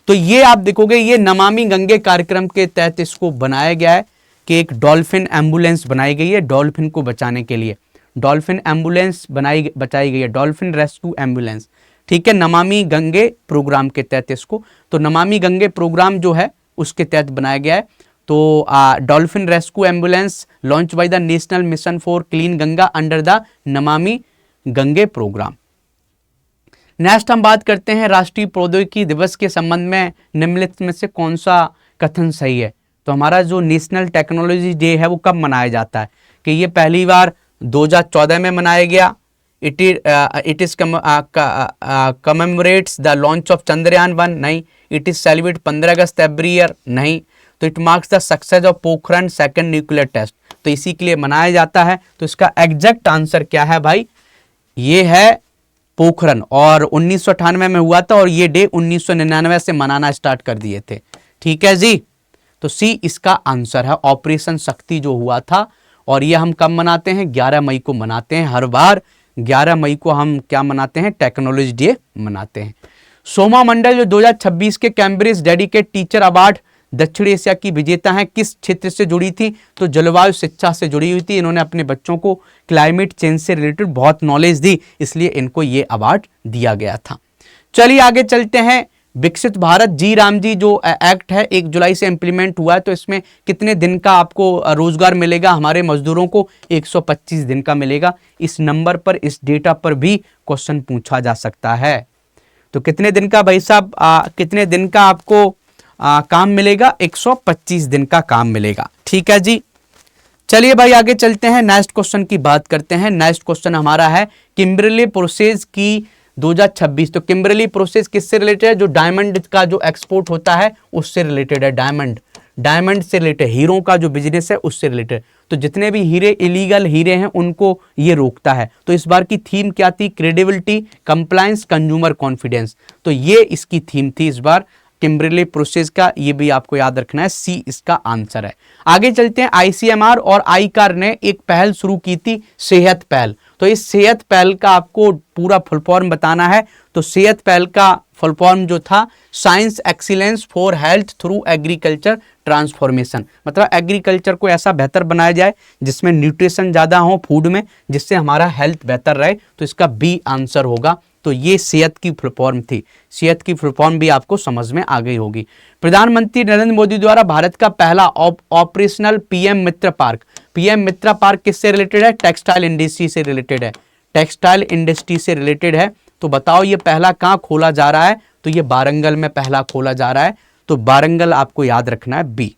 तो ये आप देखोगे ये नमामि गंगे कार्यक्रम के तहत इसको बनाया गया है कि एक डॉल्फिन एम्बुलेंस बनाई गई है डॉल्फिन को बचाने के लिए। डॉल्फिन एम्बुलेंस बचाई गई है, डॉल्फिन रेस्क्यू एम्बुलेंस, ठीक है, नमामि गंगे प्रोग्राम के तहत इसको। तो नमामि गंगे प्रोग्राम जो है उसके तहत बनाया गया है। तो dolphin rescue ambulance launch by the national mission for clean Ganga under the Namami Gange programme. Next हम बात करते हैं राष्ट्रीय प्रौद्योगिकी दिवस के संबंध में निम्नलिखित में से कौन सा कथन सही है। तो हमारा जो नेशनल टेक्नोलॉजी डे है वो कब मनाया जाता है? कि ये पहली बार 2014 में मनाया गया। It is commemorates the launch of Chandrayaan 1, नहीं। It is celebrate 15 August every year, नहीं। तो it marks the success of Pokhran second nuclear test, तो इसी के लिए मनाया जाता है। तो इसका एग्जैक्ट आंसर क्या है भाई? ये है पोखरण, और 1998 में हुआ था और ये डे 1999 से मनाना स्टार्ट कर दिए थे, ठीक है जी। तो सी इसका आंसर है, ऑपरेशन शक्ति जो हुआ था। और ये हम कब मनाते हैं? 11 मई को मनाते हैं। हर बार 11 मई को हम क्या मनाते हैं? टेक्नोलॉजी डे मनाते हैं। सोमा मंडल जो 2026 के कैम्ब्रिज डेडिकेट टीचर अवार्ड दक्षिण एशिया की विजेता हैं, किस क्षेत्र से जुड़ी थी? तो जलवायु शिक्षा से जुड़ी हुई थी। इन्होंने अपने बच्चों को क्लाइमेट चेंज से रिलेटेड बहुत नॉलेज दी, इसलिए इनको ये अवार्ड दिया गया था। चलिए आगे चलते हैं। विकसित भारत जी राम जी जो एक्ट है 1 जुलाई से इंप्लीमेंट हुआ है, तो इसमें कितने दिन का आपको रोजगार मिलेगा? हमारे मजदूरों को 125 दिन का मिलेगा। इस नंबर पर, इस डेटा पर भी क्वेश्चन पूछा जा सकता है। तो कितने दिन का भाई साहब, कितने दिन का आपको काम मिलेगा? 125 दिन का काम मिलेगा, ठीक है जी। चलिए भाई आगे चलते हैं, नेक्स्ट क्वेश्चन की बात करते हैं। नेक्स्ट क्वेश्चन हमारा है किम्बरली प्रोसेस की 2026। तो किम्बरली प्रोसेस किससे रिलेटेड है? जो डायमंड का जो एक्सपोर्ट होता है उससे रिलेटेड है। डायमंड से रिलेटेड, हीरों का जो बिजनेस है उससे रिलेटेड। तो जितने भी हीरे इलीगल हीरे हैं उनको ये रोकता है। तो इस बार की थीम क्या थी? Credibility, compliance, consumer confidence. तो ये इसकी थीम थी इस बार किम्बरली प्रोसेस का, ये भी आपको याद रखना है, सी इसका आंसर है। आगे चलते हैं। ICMR और आईकार ने एक पहल शुरू की थी, सेहत पहल। तो इस सेहत पहल का आपको पूरा फुल फॉर्म बताना है। तो सेहत पहल का फुल फॉर्म जो था, science excellence for health through agriculture transformation, मतलब एग्रीकल्चर को ऐसा बेहतर बनाया जाए जिसमें न्यूट्रिशन ज़्यादा हो फूड में, जिससे हमारा हेल्थ बेहतर रहे। तो इसका बी आंसर होगा। तो ये सेहत की फुल फॉर्म थी। सेहत की फुल फॉर्म भी आपको समझ में आ गई होगी। प्रधानमंत्री नरेंद्र मोदी द्वारा भारत का पहला ऑपरेशनल PM मित्र पार्क। PM मित्र पार्क किससे रिलेटेड है? टेक्सटाइल इंडस्ट्री से रिलेटेड है। टेक्सटाइल इंडस्ट्री से रिलेटेड है। तो बताओ ये पहला कहाँ खोला जा रहा है? तो ये वारंगल में पहला खोला जा रहा है। तो वारंगल आपको याद रखना है, बी,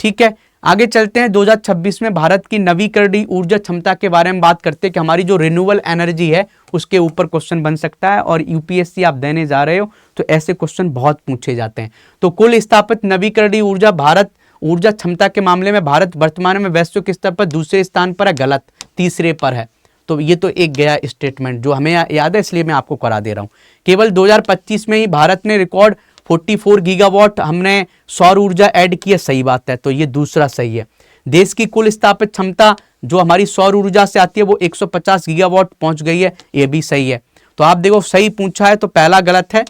ठीक है। आगे चलते हैं। 2026 में भारत की नवीकरणीय ऊर्जा क्षमता के बारे में बात करते हैं कि हमारी जो रिन्यूएबल एनर्जी है उसके ऊपर क्वेश्चन बन सकता है। और UPSC आप देने जा रहे हो तो ऐसे क्वेश्चन बहुत पूछे जाते हैं। तो कुल स्थापित नवीकरणीय ऊर्जा, भारत ऊर्जा क्षमता के मामले में भारत वर्तमान में वैश्विक स्तर पर दूसरे स्थान पर है, गलत, तीसरे पर है। तो ये तो एक गया स्टेटमेंट जो हमें याद है, इसलिए मैं आपको करा दे रहा हूँ। केवल 2025 में ही भारत ने रिकॉर्ड 44 गीगावाट हमने सौर ऊर्जा ऐड की है, सही बात है। तो ये दूसरा सही है। देश की कुल स्थापित क्षमता जो हमारी सौर ऊर्जा से आती है वो 150 गीगावाट पहुंच गई है, ये भी सही है। तो आप देखो सही पूछा है तो पहला गलत है,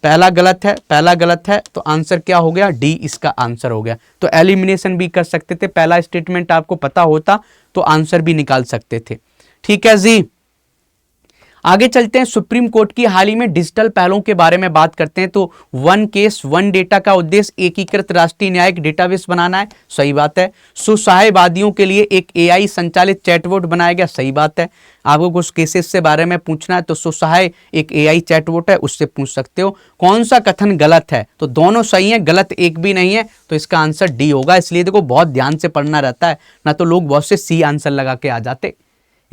पहला गलत है, पहला गलत है। तो आंसर क्या हो गया? डी इसका आंसर हो गया। तो एलिमिनेशन भी कर सकते थे, पहला स्टेटमेंट आपको पता होता तो आंसर भी निकाल सकते थे, ठीक है जी। आगे चलते हैं। सुप्रीम कोर्ट की हाल ही में डिजिटल पहलों के बारे में बात करते हैं। तो वन केस वन डेटा का उद्देश्य एकीकृत राष्ट्रीय न्यायिक डेटाबेस बनाना है, सही बात है। सुसहायवादियों के लिए एक AI संचालित चैटबॉट बनाया गया, सही बात है। आपको कुछ केसेस से बारे में पूछना है तो सुसहाय एक AI चैटबॉट है, उससे पूछ सकते हो। कौन सा कथन गलत है? तो दोनों सही है, गलत एक भी नहीं है। तो इसका आंसर डी होगा। इसलिए देखो बहुत ध्यान से पढ़ना रहता है, ना तो लोग बहुत से सी आंसर लगा के आ जाते।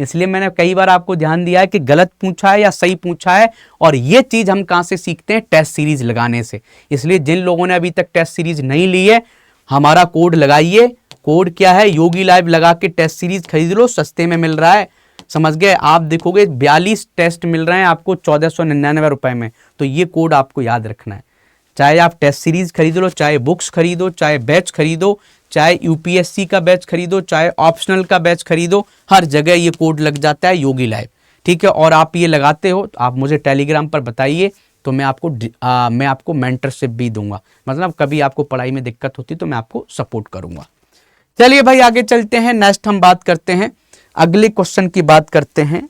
इसलिए मैंने कई बार आपको ध्यान दिया है कि गलत पूछा है या सही पूछा है, और ये चीज हम कहां से सीखते हैं, टेस्ट सीरीज लगाने से। इसलिए जिन लोगों ने अभी तक टेस्ट सीरीज नहीं ली है, हमारा कोड लगाइए। कोड क्या है, योगी लाइव लगा के टेस्ट सीरीज खरीद लो, सस्ते में मिल रहा है, समझ गए। आप देखोगे 42 टेस्ट मिल रहे हैं आपको 1499 रुपए में। तो ये कोड आपको याद रखना है। चाहे आप टेस्ट सीरीज खरीद लो, चाहे बुक्स खरीदो, चाहे बैच खरीदो, चाहे यूपीएससी का बैच खरीदो, चाहे ऑप्शनल का बैच खरीदो, हर जगह ये कोड लग जाता है, योगी लाइव। ठीक है, और आप ये लगाते हो तो आप मुझे टेलीग्राम पर बताइए, तो मैं आपको मेंटरशिप भी दूंगा। मतलब कभी आपको पढ़ाई में दिक्कत होती तो मैं आपको सपोर्ट करूंगा। चलिए भाई आगे चलते हैं। नेक्स्ट हम बात करते हैं, अगले क्वेश्चन की बात करते हैं।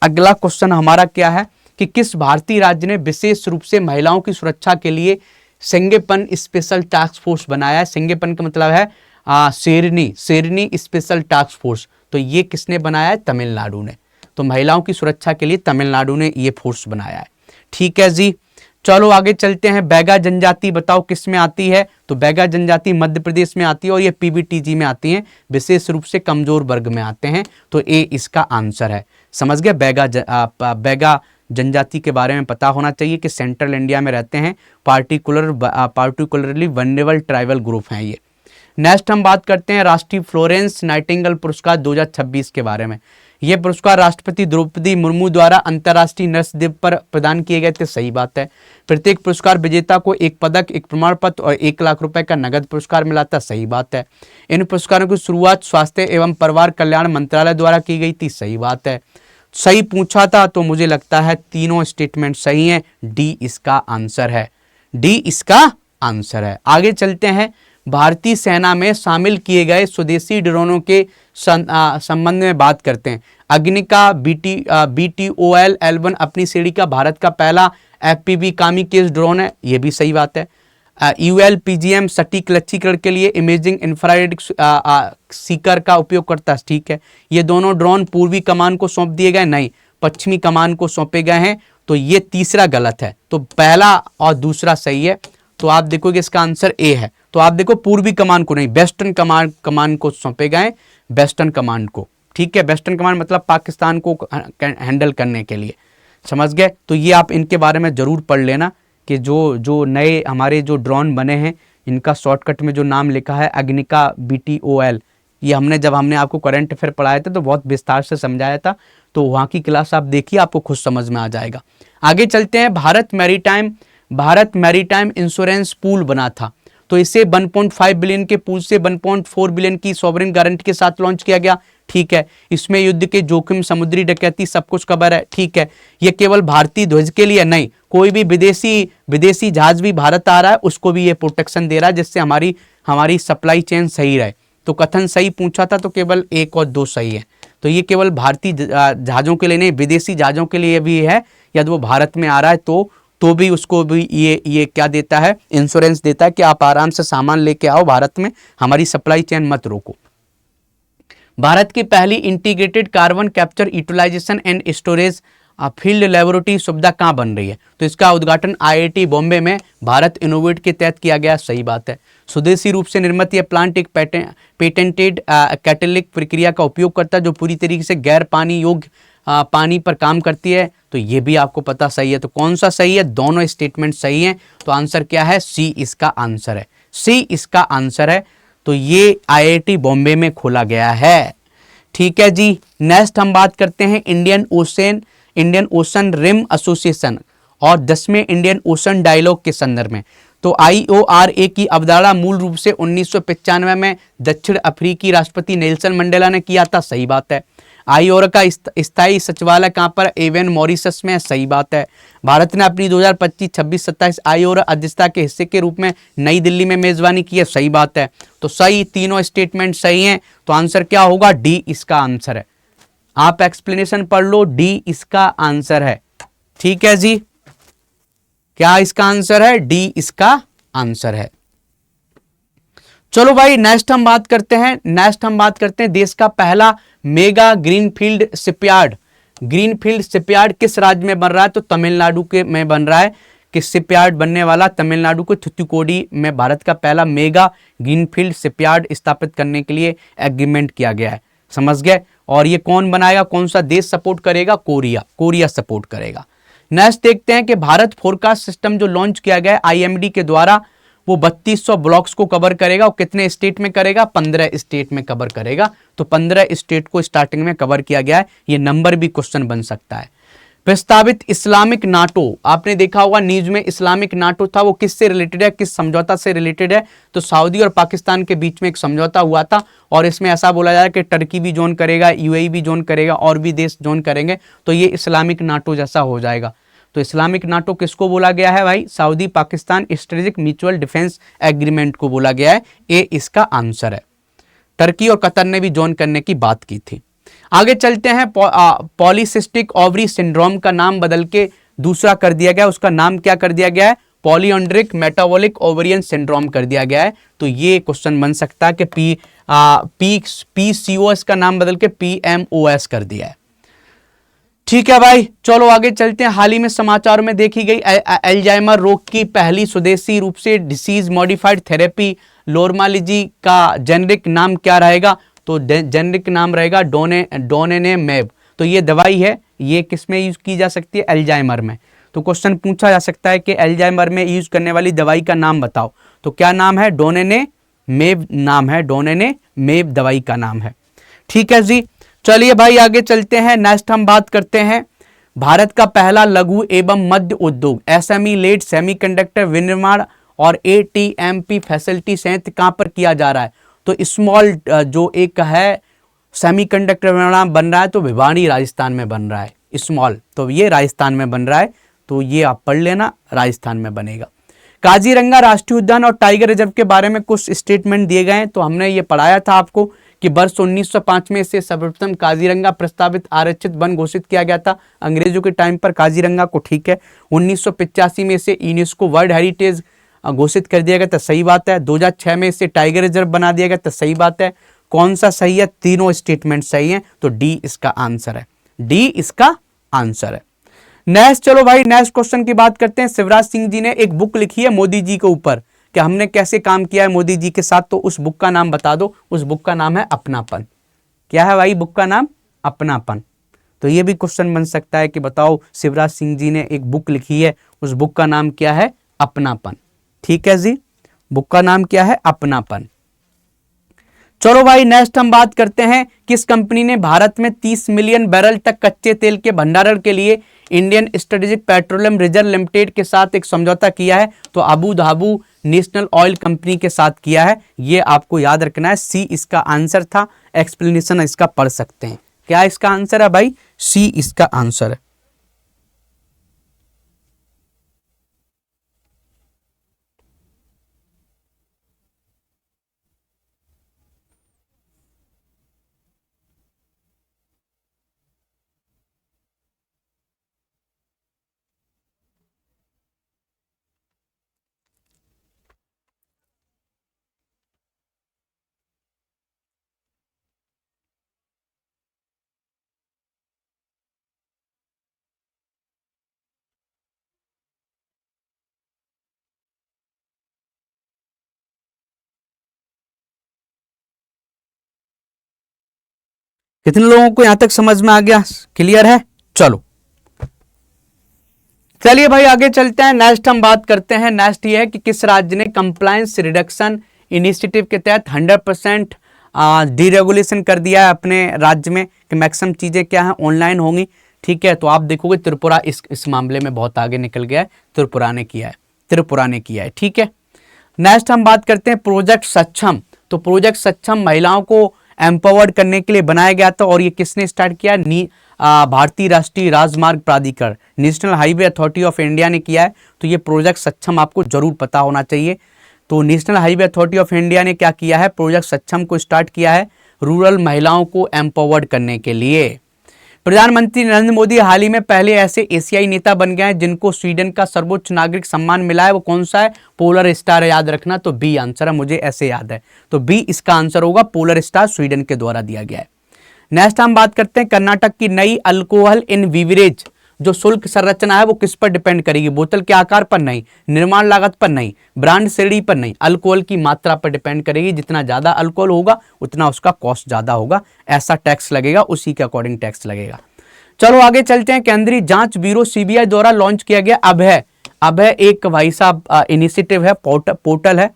अगला क्वेश्चन हमारा क्या है कि किस भारतीय राज्य ने विशेष रूप से महिलाओं की सुरक्षा के लिए सेंगेपन स्पेशल टास्क फोर्स बनाया है। सेंगेपन का मतलब है शेरनी स्पेशल टास्क फोर्स। तो ये किसने बनाया है, तमिलनाडु ने। तो महिलाओं की सुरक्षा के लिए तमिलनाडु ने ये फोर्स बनाया है। ठीक है जी, चलो आगे चलते हैं। बैगा जनजाति बताओ किस में आती है, तो बैगा जनजाति मध्य प्रदेश में आती है और ये पीबीटीजी में आती है, विशेष रूप से कमजोर वर्ग में आते हैं। तो ए इसका आंसर है। समझ गए, बैगा जनजाति के बारे में पता होना चाहिए कि सेंट्रल इंडिया में रहते हैं, पार्टिकुलरली वनरेबल ट्राइबल ग्रुप हैं ये। नेक्स्ट हम बात करते हैं राष्ट्रीय फ्लोरेंस नाइटिंगेल पुरस्कार 2026 के बारे में। यह पुरस्कार राष्ट्रपति द्रौपदी मुर्मू द्वारा अंतर्राष्ट्रीय नर्स दिवस पर प्रदान किए गए थे। सही बात है। प्रत्येक पुरस्कार विजेता को एक पदक, एक प्रमाण पत्र और 1 लाख रुपए का नगद पुरस्कार मिला था। सही बात है। इन पुरस्कारों की शुरुआत स्वास्थ्य एवं परिवार कल्याण मंत्रालय द्वारा की गई थी। सही बात है। सही पूछा था, तो मुझे लगता है तीनों स्टेटमेंट सही हैं। डी इसका आंसर है। डी इसका आंसर है। आगे चलते हैं। भारतीय सेना में शामिल किए गए स्वदेशी ड्रोनों के संबंध में बात करते हैं। अग्निका BTOL L1 अपनी श्रेणी का भारत का पहला FPV कामिकेज ड्रोन है। यह भी सही बात है। ULPGM सटीक लक्ष्यीकरण के लिए इमेजिंग इंफ्रारेड सीकर का उपयोग करता है। ठीक है। ये दोनों ड्रोन पूर्वी कमान को सौंप दिए गए, नहीं, पश्चिमी कमान को सौंपे गए हैं। तो ये तीसरा गलत है। तो पहला और दूसरा सही है। तो आप देखोगे इसका आंसर ए है। तो आप देखो पूर्वी कमान को नहीं, वेस्टर्न कमान को सौंपे गए, वेस्टर्न कमांड को। ठीक है, वेस्टर्न कमांड मतलब पाकिस्तान को हैंडल करने के लिए। समझ गए। तो ये आप इनके बारे में जरूर पढ़ लेना कि जो नए हमारे जो ड्रोन बने हैं, इनका शॉर्टकट में जो नाम लिखा है अग्निका BTOL, ये जब हमने आपको करंट अफेयर पढ़ाया था तो बहुत विस्तार से समझाया था। तो वहाँ की क्लास आप देखिए, आपको खुद समझ में आ जाएगा। आगे चलते हैं। भारत मैरीटाइम इंश्योरेंस पूल बना था। तो इसे 1.5 बिलियन के पूल से 1.4 बिलियन की सॉवरेन गारंटी के साथ लॉन्च किया गया। ठीक है। इसमें युद्ध के जोखिम, समुद्री डकैती सब कुछ कवर है। ठीक है। ये केवल भारतीय ध्वज के लिए नहीं, कोई भी विदेशी जहाज भी भारत आ रहा है उसको भी ये प्रोटेक्शन दे रहा है, जिससे हमारी सप्लाई चेन सही रहे। तो कथन सही पूछा था तो केवल 1 और 2 सही है। तो ये केवल भारतीय जहाजों के लिए नहीं, विदेशी जहाजों के लिए भी है। यदि वो भारत में आ रहा है तो भी उसको भी ये क्या देता है, इंश्योरेंस देता है कि आप आराम से सामान लेके आओ भारत में, हमारी सप्लाई चेन मत रोको। भारत की पहली integrated carbon capture utilisation and storage field laboratory सुविधा कहाँ बन रही है, तो इसका उद्घाटन IIT बॉम्बे में भारत इनोवेट के तहत किया गया। सही बात है। स्वदेशी रूप से निर्मित यह प्लांट एक पेटेंटेड कैटेलिक प्रक्रिया का उपयोग करता है जो पूरी तरीके से गैर पानी योग्य पानी पर काम करती है। तो ये भी आपको पता सही है। तो कौन सा सही है, दोनों स्टेटमेंट सही हैं। तो आंसर क्या है, सी इसका आंसर है। सी इसका आंसर है। तो ये IIT बॉम्बे में खोला गया है। ठीक है जी। नेक्स्ट हम बात करते हैं इंडियन ओशन रिम एसोसिएशन और 10वें इंडियन ओशन डायलॉग के संदर्भ में। तो IORA की अवधारणा मूल रूप से 1995 में दक्षिण अफ्रीकी राष्ट्रपति नेल्सन मंडेला ने किया था। सही बात है। IORA का स्थायी सचिवालय कहाँ पर, एवन मॉरिशस में। सही बात है। भारत ने अपनी 2025, 26, 27 IORA अध्यक्षता के हिस्से के रूप में नई दिल्ली में मेजबानी की है। सही बात है। तो सही, तीनों स्टेटमेंट सही हैं। तो आंसर क्या होगा, डी इसका आंसर है। आप एक्सप्लेनेशन पढ़ लो, डी इसका आंसर है। ठीक है जी। क्या इसका आंसर है, डी इसका आंसर है। चलो भाई नेक्स्ट हम बात करते हैं देश का पहला mega greenfield shipyard. Greenfield shipyard किस राज्य में बन रहा है, तो तमिलनाडु के में बन रहा है। कि शिपयार्ड बनने वाला तमिलनाडु को थुथुकोडी में भारत का पहला मेगा ग्रीनफील्ड शिपयार्ड स्थापित करने के लिए एग्रीमेंट किया गया है। समझ गए। और ये कौन बनाएगा, कौन सा देश सपोर्ट करेगा, कोरिया, कोरिया सपोर्ट करेगा। नेक्स्ट देखते हैं कि भारत फोरकास्ट सिस्टम जो लॉन्च किया गया है आईएमडी के द्वारा, वो 3200 ब्लॉक्स को कवर करेगा और कितने स्टेट में करेगा, 15 स्टेट में कवर करेगा। तो 15 स्टेट को स्टार्टिंग में कवर किया गया है। ये नंबर भी क्वेश्चन बन सकता है। प्रस्तावित इस्लामिक नाटो, आपने देखा होगा न्यूज में, इस्लामिक नाटो था, वो किससे रिलेटेड है, किस समझौता से रिलेटेड है, तो सऊदी और पाकिस्तान के बीच में एक समझौता हुआ था और इसमें ऐसा बोला जा रहा है कि टर्की भी ज्वाइन करेगा, यूएई भी ज्वाइन करेगा और भी देश ज्वाइन करेंगे, तो ये इस्लामिक नाटो जैसा हो जाएगा। तो इस्लामिक नाटो किसको बोला गया है भाई, Saudi Pakistan strategic mutual defence agreement को बोला गया है। ए इसका आंसर है। टर्की और कतर ने भी ज्वाइन करने की बात की थी। आगे चलते हैं। पॉलीसिस्टिक ओवरी सिंड्रोम का नाम बदल के दूसरा कर दिया गया, उसका नाम क्या कर दिया गया है, पॉलीएंड्रिक मेटाबॉलिक ओवरियन सिंड्रोम कर दिया गया है। तो ये क्वेश्चन बन सकता है कि पीसीओएस का नाम बदल के पीएमओएस कर दिया है। ठीक है भाई, चलो आगे चलते हैं। हाल ही में समाचार में देखी गई अल्जाइमर रोग की पहली स्वदेशी रूप से डिसीज मॉडिफाइड थेरेपी लोरमालिजी का जेनरिक नाम क्या रहेगा, तो जेनरिक नाम रहेगा डोनेनेमेब। तो ये दवाई है, ये किस में यूज की जा सकती है, अल्जाइमर में। तो क्वेश्चन पूछा जा सकता है कि अल्जाइमर में यूज करने वाली दवाई का नाम बताओ, तो क्या नाम है, डोनेनेमेब नाम है, डोनेनेमेब दवाई का नाम है। ठीक है जी, चलिए भाई आगे चलते हैं। नेक्स्ट हम बात करते हैं भारत का पहला लघु एवं मध्य उद्योग एसएमई लेड सेमीकंडक्टर विनिर्माण और एटीएमपी फैसिलिटी संयंत्र कहां पर किया जा रहा है, तो स्मॉल जो एक है सेमीकंडक्टर विनिर्माण बन रहा है तो भिवानी राजस्थान में बन रहा है स्मॉल, तो ये राजस्थान में बन रहा है, तो ये आप पढ़ लेना, राजस्थान में बनेगा। काजीरंगा राष्ट्रीय उद्यान और टाइगर रिजर्व के बारे में कुछ स्टेटमेंट दिए गए हैं, तो हमने ये पढ़ाया था आपको कि वर्ष 1905 में इसे सर्वप्रथम काजीरंगा प्रस्तावित आरक्षित वन घोषित किया गया था अंग्रेजों के टाइम पर काजीरंगा को, ठीक है। 1985 में इसे यूनेस्को वर्ल्ड हेरिटेज घोषित कर दिया गया था, सही बात है। 2006 में इसे टाइगर रिजर्व बना दिया गया था, सही बात है। कौन सा सही है, तीनों स्टेटमेंट सही है, तो डी इसका आंसर है, डी इसका आंसर है। नेक्स्ट चलो भाई, नेक्स्ट क्वेश्चन की बात करते हैं। शिवराज सिंह जी ने एक बुक लिखी है मोदी जी के ऊपर कि हमने कैसे काम किया है मोदी जी के साथ, तो उस बुक का नाम बता दो। उस बुक का नाम है अपनापन। क्या है भाई बुक का नाम, अपनापन। तो ये भी क्वेश्चन बन सकता है कि बताओ शिवराज सिंह जी ने एक बुक लिखी है, उस बुक का नाम क्या है, अपनापन। ठीक है जी, बुक का नाम क्या है, अपनापन। चलो भाई नेक्स्ट हम बात करते हैं, किस कंपनी ने भारत में 30 मिलियन बैरल तक कच्चे तेल के भंडारण के लिए Indian strategic petroleum reserve limited के साथ एक समझौता किया है, तो Abu Dhabi national oil company के साथ किया है। ये आपको याद रखना है, सी इसका आंसर था। एक्सप्लेनेशन इसका पढ़ सकते हैं। क्या इसका आंसर है भाई, सी इसका आंसर है। कितने लोगों को यहां तक समझ में आ गया, क्लियर है। चलो चलिए भाई आगे चलते हैं। नेक्स्ट हम बात करते हैं। नेक्स्ट ये है कि किस राज्य ने कंप्लायंस रिडक्शन इनिशिएटिव के तहत 100% डीरेगुलेशन कर दिया है अपने राज्य में, कि मैक्सिमम चीजें क्या है ऑनलाइन होंगी। ठीक है, तो आप देखोगे त्रिपुरा इस मामले में बहुत आगे निकल गया है, त्रिपुरा ने किया है। ठीक है, नेक्स्ट हम बात करते हैं प्रोजेक्ट सक्षम। तो प्रोजेक्ट सक्षम महिलाओं को एम्पावर्ड करने के लिए बनाया गया था और ये किसने स्टार्ट किया, भारतीय राष्ट्रीय राजमार्ग प्राधिकरण national highway authority of India ने किया है। तो ये प्रोजेक्ट सक्षम आपको जरूर पता होना चाहिए। तो national highway authority of India ने क्या किया है, प्रोजेक्ट सक्षम को स्टार्ट किया है रूरल महिलाओं को एम्पावर्ड करने के लिए। प्रधानमंत्री नरेंद्र मोदी हाल ही में पहले ऐसे एशियाई नेता बन गए हैं जिनको स्वीडन का सर्वोच्च नागरिक सम्मान मिला है, वो कौन सा है, पोलर स्टार है, याद रखना। तो बी आंसर है, मुझे ऐसे याद है, तो बी इसका आंसर होगा, पोलर स्टार स्वीडन के द्वारा दिया गया है। नेक्स्ट हम बात करते हैं कर्नाटक की नई अल्कोहल इन बीवरेज जो शुल्क संरचना है वो किस पर डिपेंड करेगी? बोतल के आकार पर नहीं, निर्माण लागत पर नहीं, ब्रांड श्रेणी पर नहीं, अल्कोहल की मात्रा पर डिपेंड करेगी। जितना ज्यादा अल्कोहल होगा उतना उसका कॉस्ट ज्यादा होगा, ऐसा टैक्स लगेगा, उसी के अकॉर्डिंग टैक्स लगेगा। चलो आगे चलते हैं। केंद्रीय जांच ब्यूरो सीबीआई द्वारा लॉन्च किया गया अभय एक भाई साहब इनिशिएटिव है, पोर्टल है।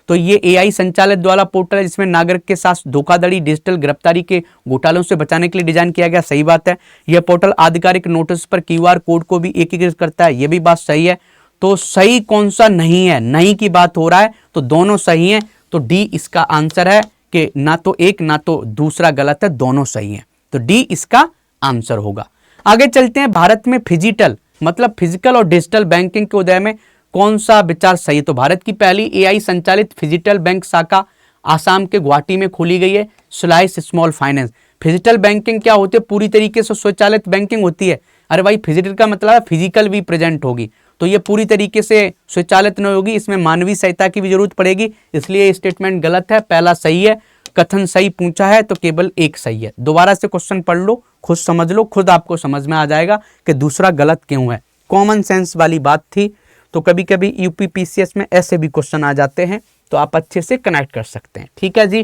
तो ये एआई संचालित द्वारा पोर्टल है जिसमें नागरिक के साथ धोखाधड़ी, डिजिटल गिरफ्तारी के घोटालों से बचाने के लिए डिजाइन किया गया। सही बात है। यह पोर्टल आधिकारिक नोटिस पर क्यूआर कोड को भी एकीकृत करता है, यह भी बात सही है। तो सही कौन सा नहीं है? नहीं की बात हो रहा है, तो दोनों सही है। तो डी इसका आंसर है कि ना तो एक ना तो दूसरा गलत है, दोनों सही है। तो डी इसका आंसर होगा। आगे चलते हैं। भारत में फिजिटल मतलब फिजिकल और डिजिटल बैंकिंग के उदय में कौन सा विचार सही है? तो भारत की पहली एआई संचालित फिजिटल बैंक शाखा आसाम के गुवाहाटी में खोली गई है, Slice Small Finance. Phygital banking क्या होती है? पूरी तरीके से स्वचालित बैंकिंग होती है। अरे भाई, फिजिटल का मतलब है फिजिकल भी प्रेजेंट होगी, तो ये पूरी तरीके से स्वचालित नहीं होगी, इसमें मानवीय सहायता की भी जरूरत पड़ेगी, इसलिए स्टेटमेंट गलत है। पहला सही है। कथन सही पूछा है तो केवल एक सही है। दोबारा से क्वेश्चन पढ़ लो, खुद समझ लो, खुद आपको समझ में आ जाएगा कि दूसरा गलत क्यों है। कॉमन सेंस वाली बात थी। तो कभी कभी यूपीपीसीएस में ऐसे भी क्वेश्चन आ जाते हैं, तो आप अच्छे से कनेक्ट कर सकते हैं। ठीक है जी,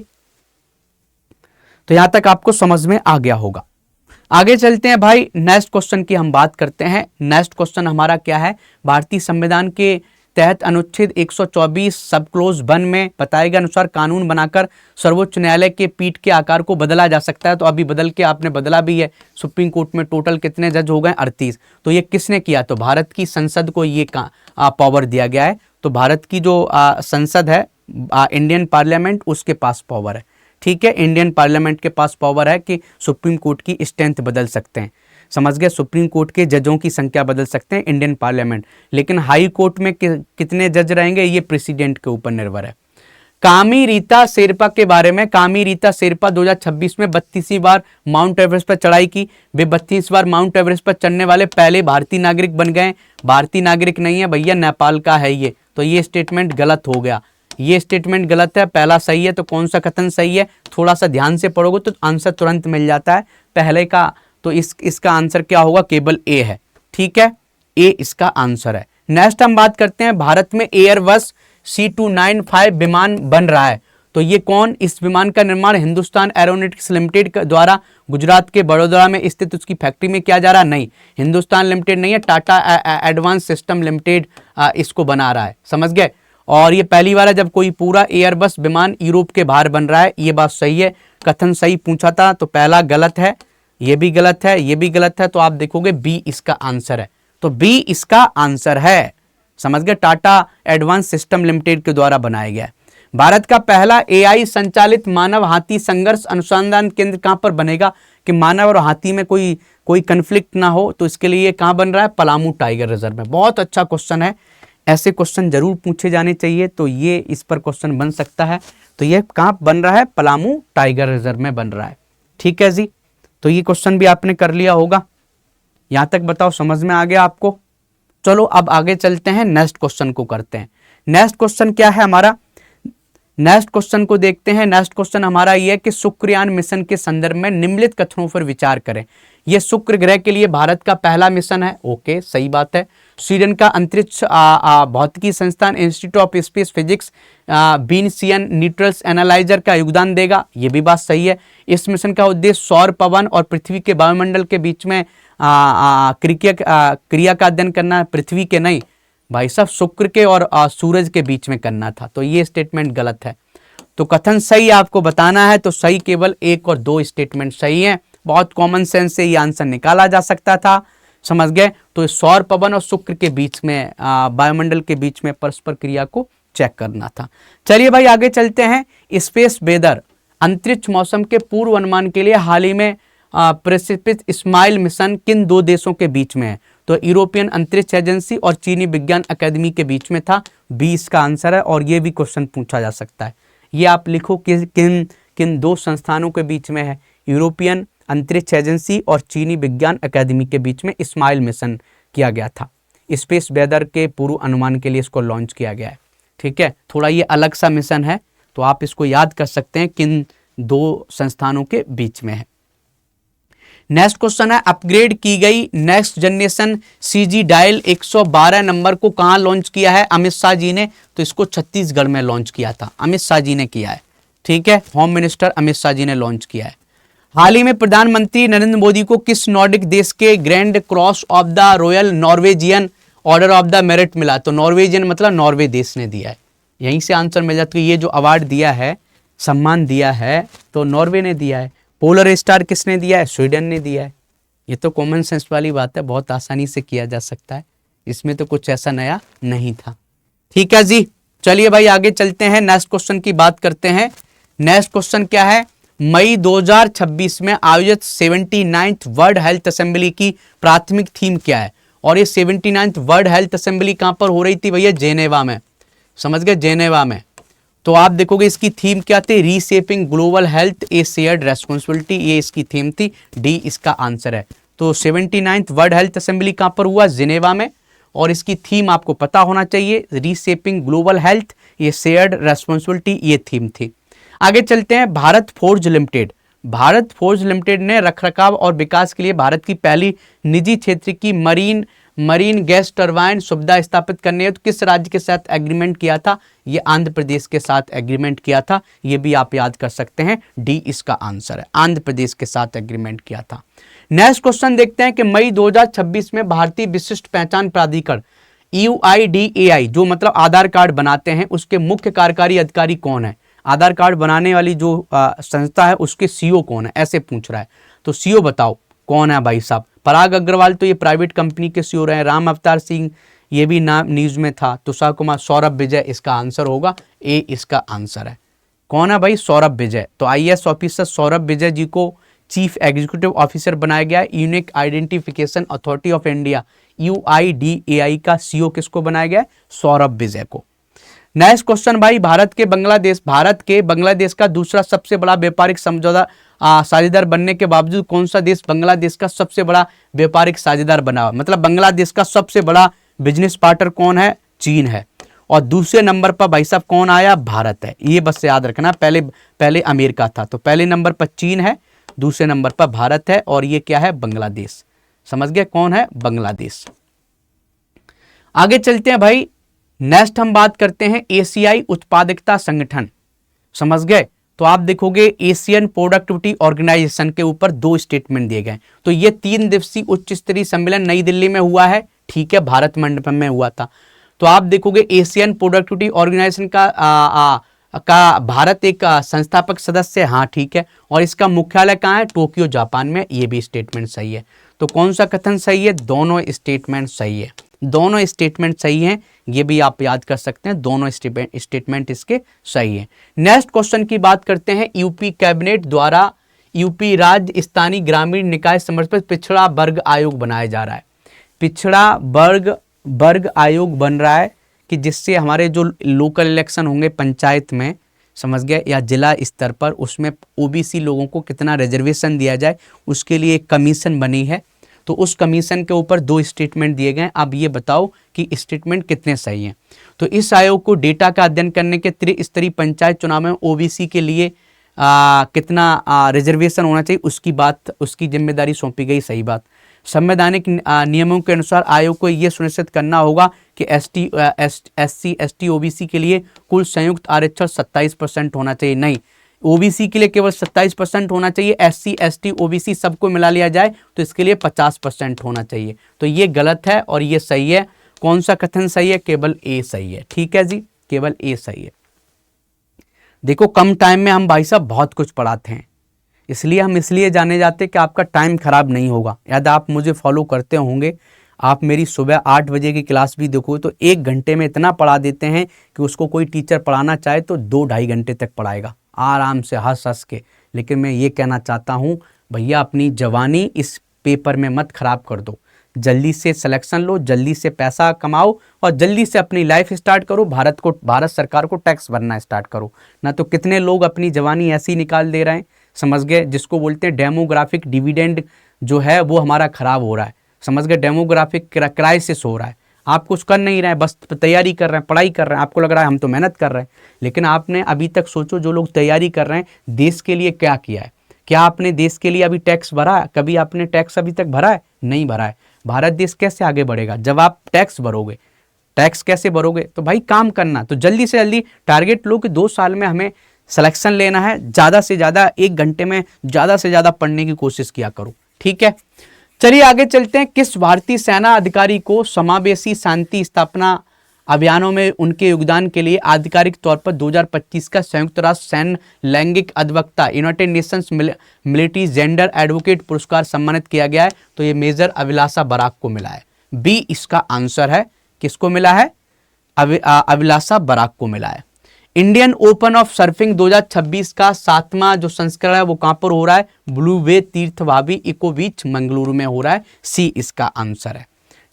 तो यहां तक आपको समझ में आ गया होगा। आगे चलते हैं भाई, नेक्स्ट क्वेश्चन की हम बात करते हैं। नेक्स्ट क्वेश्चन हमारा क्या है? भारतीय संविधान के तहत अनुच्छेद 124 सब क्लोज 1 में बताए गए अनुसार कानून बनाकर सर्वोच्च न्यायालय के पीठ के आकार को बदला जा सकता है। तो अभी बदल के आपने बदला भी है। सुप्रीम कोर्ट में टोटल कितने जज हो गए? 38। तो ये किसने किया? तो भारत की संसद को ये पावर दिया गया है। तो भारत की जो संसद है, इंडियन पार्लियामेंट, उसके पास पावर है। ठीक है, इंडियन पार्लियामेंट के पास पावर है कि सुप्रीम कोर्ट की स्ट्रेंथ बदल सकते हैं। समझ गए? सुप्रीम कोर्ट के जजों की संख्या बदल सकते हैं इंडियन पार्लियामेंट, लेकिन हाई कोर्ट में कितने जज रहेंगे ये प्रेसिडेंट के ऊपर निर्भर है। कामी रीता शेरपा के बारे में। कामी रीता शेरपा 2026 में 32वीं बार माउंट एवरेस्ट पर चढ़ाई की। वे 32 बार माउंट एवरेस्ट पर चढ़ने वाले पहले भारतीय नागरिक बन गए। भारतीय नागरिक नहीं है भैया, नेपाल का है ये। तो ये स्टेटमेंट गलत हो गया, ये स्टेटमेंट गलत है। पहला सही है, तो कौन सा कथन सही है? थोड़ा सा ध्यान से पढ़ोगे तो आंसर तुरंत मिल जाता है पहले का। तो इसका आंसर क्या होगा? केवल ए है। ठीक है, ए इसका आंसर है। नेक्स्ट हम बात करते हैं। भारत में एयरबस C295 विमान बन रहा है। तो ये कौन? इस विमान का निर्माण हिंदुस्तान एरोनॉटिक्स लिमिटेड द्वारा गुजरात के बड़ोदरा में स्थित उसकी फैक्ट्री में किया जा रहा है। नहीं, हिंदुस्तान लिमिटेड नहीं है, टाटा एडवांस सिस्टम लिमिटेड इसको बना रहा है। समझ गए? और ये पहली बार है जब कोई पूरा एयरबस विमान यूरोप के बाहर बन रहा है। ये बात सही है। कथन सही पूछा था, तो पहला गलत है, ये भी गलत है, ये भी गलत है। तो आप देखोगे बी इसका आंसर है। तो बी इसका आंसर है। समझ गए? टाटा एडवांस सिस्टम लिमिटेड के द्वारा बनाया गया है। भारत का पहला एआई संचालित मानव हाथी संघर्ष अनुसंधान केंद्र कहां पर बनेगा कि मानव और हाथी में कोई कंफ्लिक्ट ना हो? तो इसके लिए कहां बन रहा है? पलामू टाइगर रिजर्व में। बहुत अच्छा क्वेश्चन है, ऐसे क्वेश्चन जरूर पूछे जाने चाहिए। तो ये इस पर क्वेश्चन बन सकता है। तो ये कहां बन रहा है? पलामू टाइगर रिजर्व में बन रहा है। ठीक है जी, तो ये क्वेश्चन भी आपने कर लिया होगा। यहां तक बताओ समझ में आ गया आपको? चलो अब आगे चलते हैं, नेक्स्ट क्वेश्चन को करते हैं। नेक्स्ट क्वेश्चन क्या है हमारा? नेक्स्ट क्वेश्चन को देखते हैं। नेक्स्ट क्वेश्चन हमारा यह है कि शुक्रयान मिशन के संदर्भ में निम्नलिखित कथनों पर विचार करें। यह शुक्र ग्रह के लिए भारत का पहला मिशन है। ओके, सही बात है। स्वीडन का अंतरिक्ष भौतिकी संस्थान institute of space physics Venusian neutrals analyzer का योगदान देगा। यह भी बात सही है। इस मिशन का उद्देश्य सौर, पवन और पृथ्वी के वायुमंडल के बीच में क्रिया का अध्ययन करना, पृथ्वी के नहीं भाई साहब, शुक्र के और सूरज के बीच में करना था। तो ये स्टेटमेंट गलत है। तो कथन सही आपको बताना है, तो सही केवल 1 और 2 स्टेटमेंट सही हैं। बहुत कॉमन सेंस से ये आंसर निकाला जा सकता था। समझ गए? तो सौर, पवन और शुक्र के बीच में वायुमंडल के बीच में परस्पर क्रिया को चेक करना था। चलिए भाई आगे चलते हैं। स्पेस वेदर अंतरिक्ष मौसम के पूर्व अनुमान के लिए हाल ही में प्रक्षेपित इस्माइल मिशन किन 2 देशों के बीच में है? तो यूरोपियन अंतरिक्ष एजेंसी और चीनी विज्ञान अकादमी के बीच में था। 20 का आंसर है। और ये भी क्वेश्चन पूछा जा सकता है। ये आप लिखो कि किन 2 संस्थानों के बीच में है? यूरोपियन अंतरिक्ष एजेंसी और चीनी विज्ञान अकादमी के बीच में इस्माइल मिशन किया गया था। स्पेस वेदर के पूर्व अनुमान के लिए इसको लॉन्च किया गया है। ठीक है, थोड़ा ये अलग सा मिशन है, तो आप इसको याद कर सकते हैं किन 2 संस्थानों के बीच में है। नेक्स्ट क्वेश्चन है, अपग्रेड की गई next generation CG dial 112 number को कहां लॉन्च किया है? अमित शाह जी ने। तो इसको छत्तीसगढ़ में लॉन्च किया था, अमित शाह जी ने किया है। ठीक है, होम मिनिस्टर अमित शाह जी ने लॉन्च किया है। हाल ही में प्रधानमंत्री नरेंद्र मोदी को किस नॉर्डिक देश के grand cross of the royal Norwegian order of the merit मिला? तो नॉर्वेजियन मतलब नॉर्वे देश ने दिया है, यहीं से आंसर मिल जाता है। ये जो अवार्ड दिया है, सम्मान दिया है, तो नॉर्वे ने दिया है। पोलर स्टार किसने दिया है? स्वीडन ने दिया है। ये तो कॉमन सेंस वाली बात है, बहुत आसानी से किया जा सकता है, इसमें तो कुछ ऐसा नया नहीं था। ठीक है जी, चलिए भाई आगे चलते हैं, नेक्स्ट क्वेश्चन की बात करते हैं। नेक्स्ट क्वेश्चन क्या है? मई 2026 में आयोजित 79th वर्ल्ड हेल्थ असेंबली की प्राथमिक थीम क्या है? और ये 79th वर्ल्ड हेल्थ असेंबली कहां पर हो रही थी भैया? जेनेवा में। समझ गए, जेनेवा में। तो आप देखोगे इसकी थीम क्या थी? रीशेपिंग ग्लोबल हेल्थ ए शेयर्ड रेस्पॉन्सिबिलिटी, ये इसकी थीम थी। डी इसका आंसर है। तो 79th वर्ल्ड हेल्थ असेंबली कहां पर हुआ? जिनेवा में। और इसकी थीम आपको पता होना चाहिए, रीशेपिंग ग्लोबल हेल्थ ए शेयर्ड रेस्पॉन्सिबिलिटी, ये थीम थी। आगे चलते हैं, Bharat forge limited. Bharat forge limited ने रखरखाव और विकास के लिए भारत की पहली निजी क्षेत्र की मरीन गैस टरबाइन सुविधा स्थापित करने हेतु किस राज्य के साथ एग्रीमेंट किया था? ये आंध्र प्रदेश के साथ एग्रीमेंट किया था, ये भी आप याद कर सकते हैं। डी इसका आंसर है, आंध्र प्रदेश के साथ एग्रीमेंट किया था। नेक्स्ट क्वेश्चन देखते हैं कि मई 2026 में भारतीय विशिष्ट पहचान प्राधिकरण UIDAI, जो मतलब आधार कार्ड बनाते हैं, उसके मुख्य कार्यकारी अधिकारी कौन है? आधार कार्ड बनाने वाली जो संस्था है उसके सीईओ कौन है, ऐसे पूछ रहा है। तो सीईओ बताओ कौन है भाई साहब? पराग अग्रवाल तो ये प्राइवेट कंपनी के सीईओ रहे। राम अवतार सिंह, ये भी नाम न्यूज में था। तुषार कुमार, सौरभ विजय इसका आंसर होगा, ए इसका आंसर है। कौन है भाई? सौरभ विजय। तो IAS ऑफिसर सौरभ विजय जी को चीफ एग्जीक्यूटिव ऑफिसर बनाया गया। Unique identification authority of India UIDAI का सीईओ किसको बनाया गया? सौरभ विजय को। नेक्स्ट क्वेश्चन भाई, भारत के बांग्लादेश का दूसरा सबसे बड़ा व्यापारिक समझौता साझेदार बनने के बावजूद कौन सा देश बांग्लादेश का सबसे बड़ा व्यापारिक साझेदार बना? मतलब बांग्लादेश का सबसे बड़ा बिजनेस पार्टनर कौन है? चीन है। और दूसरे नंबर पर भाई साहब कौन आया? भारत है। ये बस याद रखना, पहले अमेरिका था, तो पहले नंबर पर चीन है, दूसरे नंबर पर भारत है, और ये क्या है? बांग्लादेश। समझ गए कौन है? बांग्लादेश। आगे चलते हैं भाई, नेक्स्ट हम बात करते हैं एशियाई उत्पादकता संगठन। समझ गए? तो आप देखोगे एशियन प्रोडक्टिविटी ऑर्गेनाइजेशन के ऊपर 2 स्टेटमेंट दिए गए। तो ये 3 दिवसीय उच्च स्तरीय सम्मेलन नई दिल्ली में हुआ है। ठीक है, भारत मंडपम में हुआ था। तो आप देखोगे एशियन प्रोडक्टिविटी ऑर्गेनाइजेशन का भारत एक संस्थापक सदस्य है। हाँ ठीक है। और इसका मुख्यालय कहाँ है? टोक्यो जापान में। ये भी स्टेटमेंट सही है। तो कौन सा कथन सही है? दोनों स्टेटमेंट सही है, दोनों स्टेटमेंट सही हैं। ये भी आप याद कर सकते हैं, दोनों स्टेटमेंट इसके सही है। नेक्स्ट क्वेश्चन की बात करते हैं, यूपी कैबिनेट द्वारा यूपी राज्य स्थानीय ग्रामीण निकाय समर्पित पिछड़ा वर्ग आयोग बनाया जा रहा है। पिछड़ा वर्ग आयोग बन रहा है कि जिससे हमारे जो लोकल इलेक्शन होंगे पंचायत में, समझ गए, या जिला स्तर पर, उसमें ओबीसी लोगों को कितना रिजर्वेशन दिया जाए, उसके लिए एक कमीशन बनी है। तो उस कमीशन के ऊपर 2 स्टेटमेंट दिए गए। अब ये बताओ कि स्टेटमेंट कितने सही हैं। तो इस आयोग को डेटा का अध्ययन करने के त्रिस्तरीय पंचायत चुनाव में ओबीसी के लिए कितना रिजर्वेशन होना चाहिए, उसकी जिम्मेदारी सौंपी गई। सही बात। संवैधानिक नियमों के अनुसार आयोग को यह सुनिश्चित करना होगा कि SC ST OBC के लिए कुल संयुक्त आरक्षण 27% होना चाहिए। नहीं, ओबीसी के लिए केवल 27% होना चाहिए। SC ST OBC सबको मिला लिया जाए तो इसके लिए 50% होना चाहिए। तो ये गलत है और ये सही है। कौन सा कथन सही है? केवल ए सही है। ठीक है जी, केवल ए सही है। देखो कम टाइम में हम भाई साहब बहुत कुछ पढ़ाते हैं, इसलिए जाने जाते कि आपका टाइम खराब नहीं होगा। यदि आप मुझे फॉलो करते होंगे, आप मेरी सुबह 8 बजे की क्लास भी देखो तो 1 घंटे में इतना पढ़ा देते हैं कि उसको कोई टीचर पढ़ाना चाहे तो 2-2.5 घंटे तक पढ़ाएगा आराम से, हंस के। लेकिन मैं ये कहना चाहता हूँ भैया, अपनी जवानी इस पेपर में मत खराब कर दो। जल्दी से सिलेक्शन लो, जल्दी से पैसा कमाओ और जल्दी से अपनी लाइफ स्टार्ट करो। भारत सरकार को टैक्स भरना स्टार्ट करो। ना तो कितने लोग अपनी जवानी ऐसी निकाल दे रहे हैं, समझ गए, जिसको बोलते हैं डेमोग्राफिक डिविडेंड जो है वो हमारा खराब हो रहा है। समझ गए, डेमोग्राफिक क्राइसिस हो रहा है। आप कुछ कर नहीं रहे हैं, बस तैयारी कर रहे हैं, पढ़ाई कर रहे हैं। आपको लग रहा है हम तो मेहनत कर रहे हैं, लेकिन आपने अभी तक सोचो जो लोग तैयारी कर रहे हैं देश के लिए क्या किया है, क्या आपने देश के लिए अभी टैक्स भरा है? कभी आपने टैक्स अभी तक भरा है? नहीं भरा है। भारत देश कैसे आगे बढ़ेगा जब आप टैक्स भरोगे? टैक्स कैसे भरोगे? तो भाई काम करना, तो जल्दी से जल्दी टारगेट लो कि 2 साल में हमें सिलेक्शन लेना है, ज़्यादा से ज़्यादा 1 घंटे में ज़्यादा से ज़्यादा पढ़ने की कोशिश किया करो, ठीक है। चलिए आगे चलते हैं। किस भारतीय सेना अधिकारी को समावेशी शांति स्थापना अभियानों में उनके योगदान के लिए आधिकारिक तौर पर 2025 का संयुक्त राष्ट्र सैन्य लैंगिक अधिवक्ता United Nations military gender advocate पुरस्कार सम्मानित किया गया है? तो ये मेजर अभिलाषा बराक को मिला है। बी इसका आंसर है। किसको मिला है? अभिलाषा बराक को मिला है। इंडियन ओपन ऑफ सर्फिंग 2026 का 7वां जो संस्करण है वो कहां पर हो रहा है? ब्लू वे तीर्थ भाभी इको बीच मंगलुरु में हो रहा है। सी इसका आंसर है,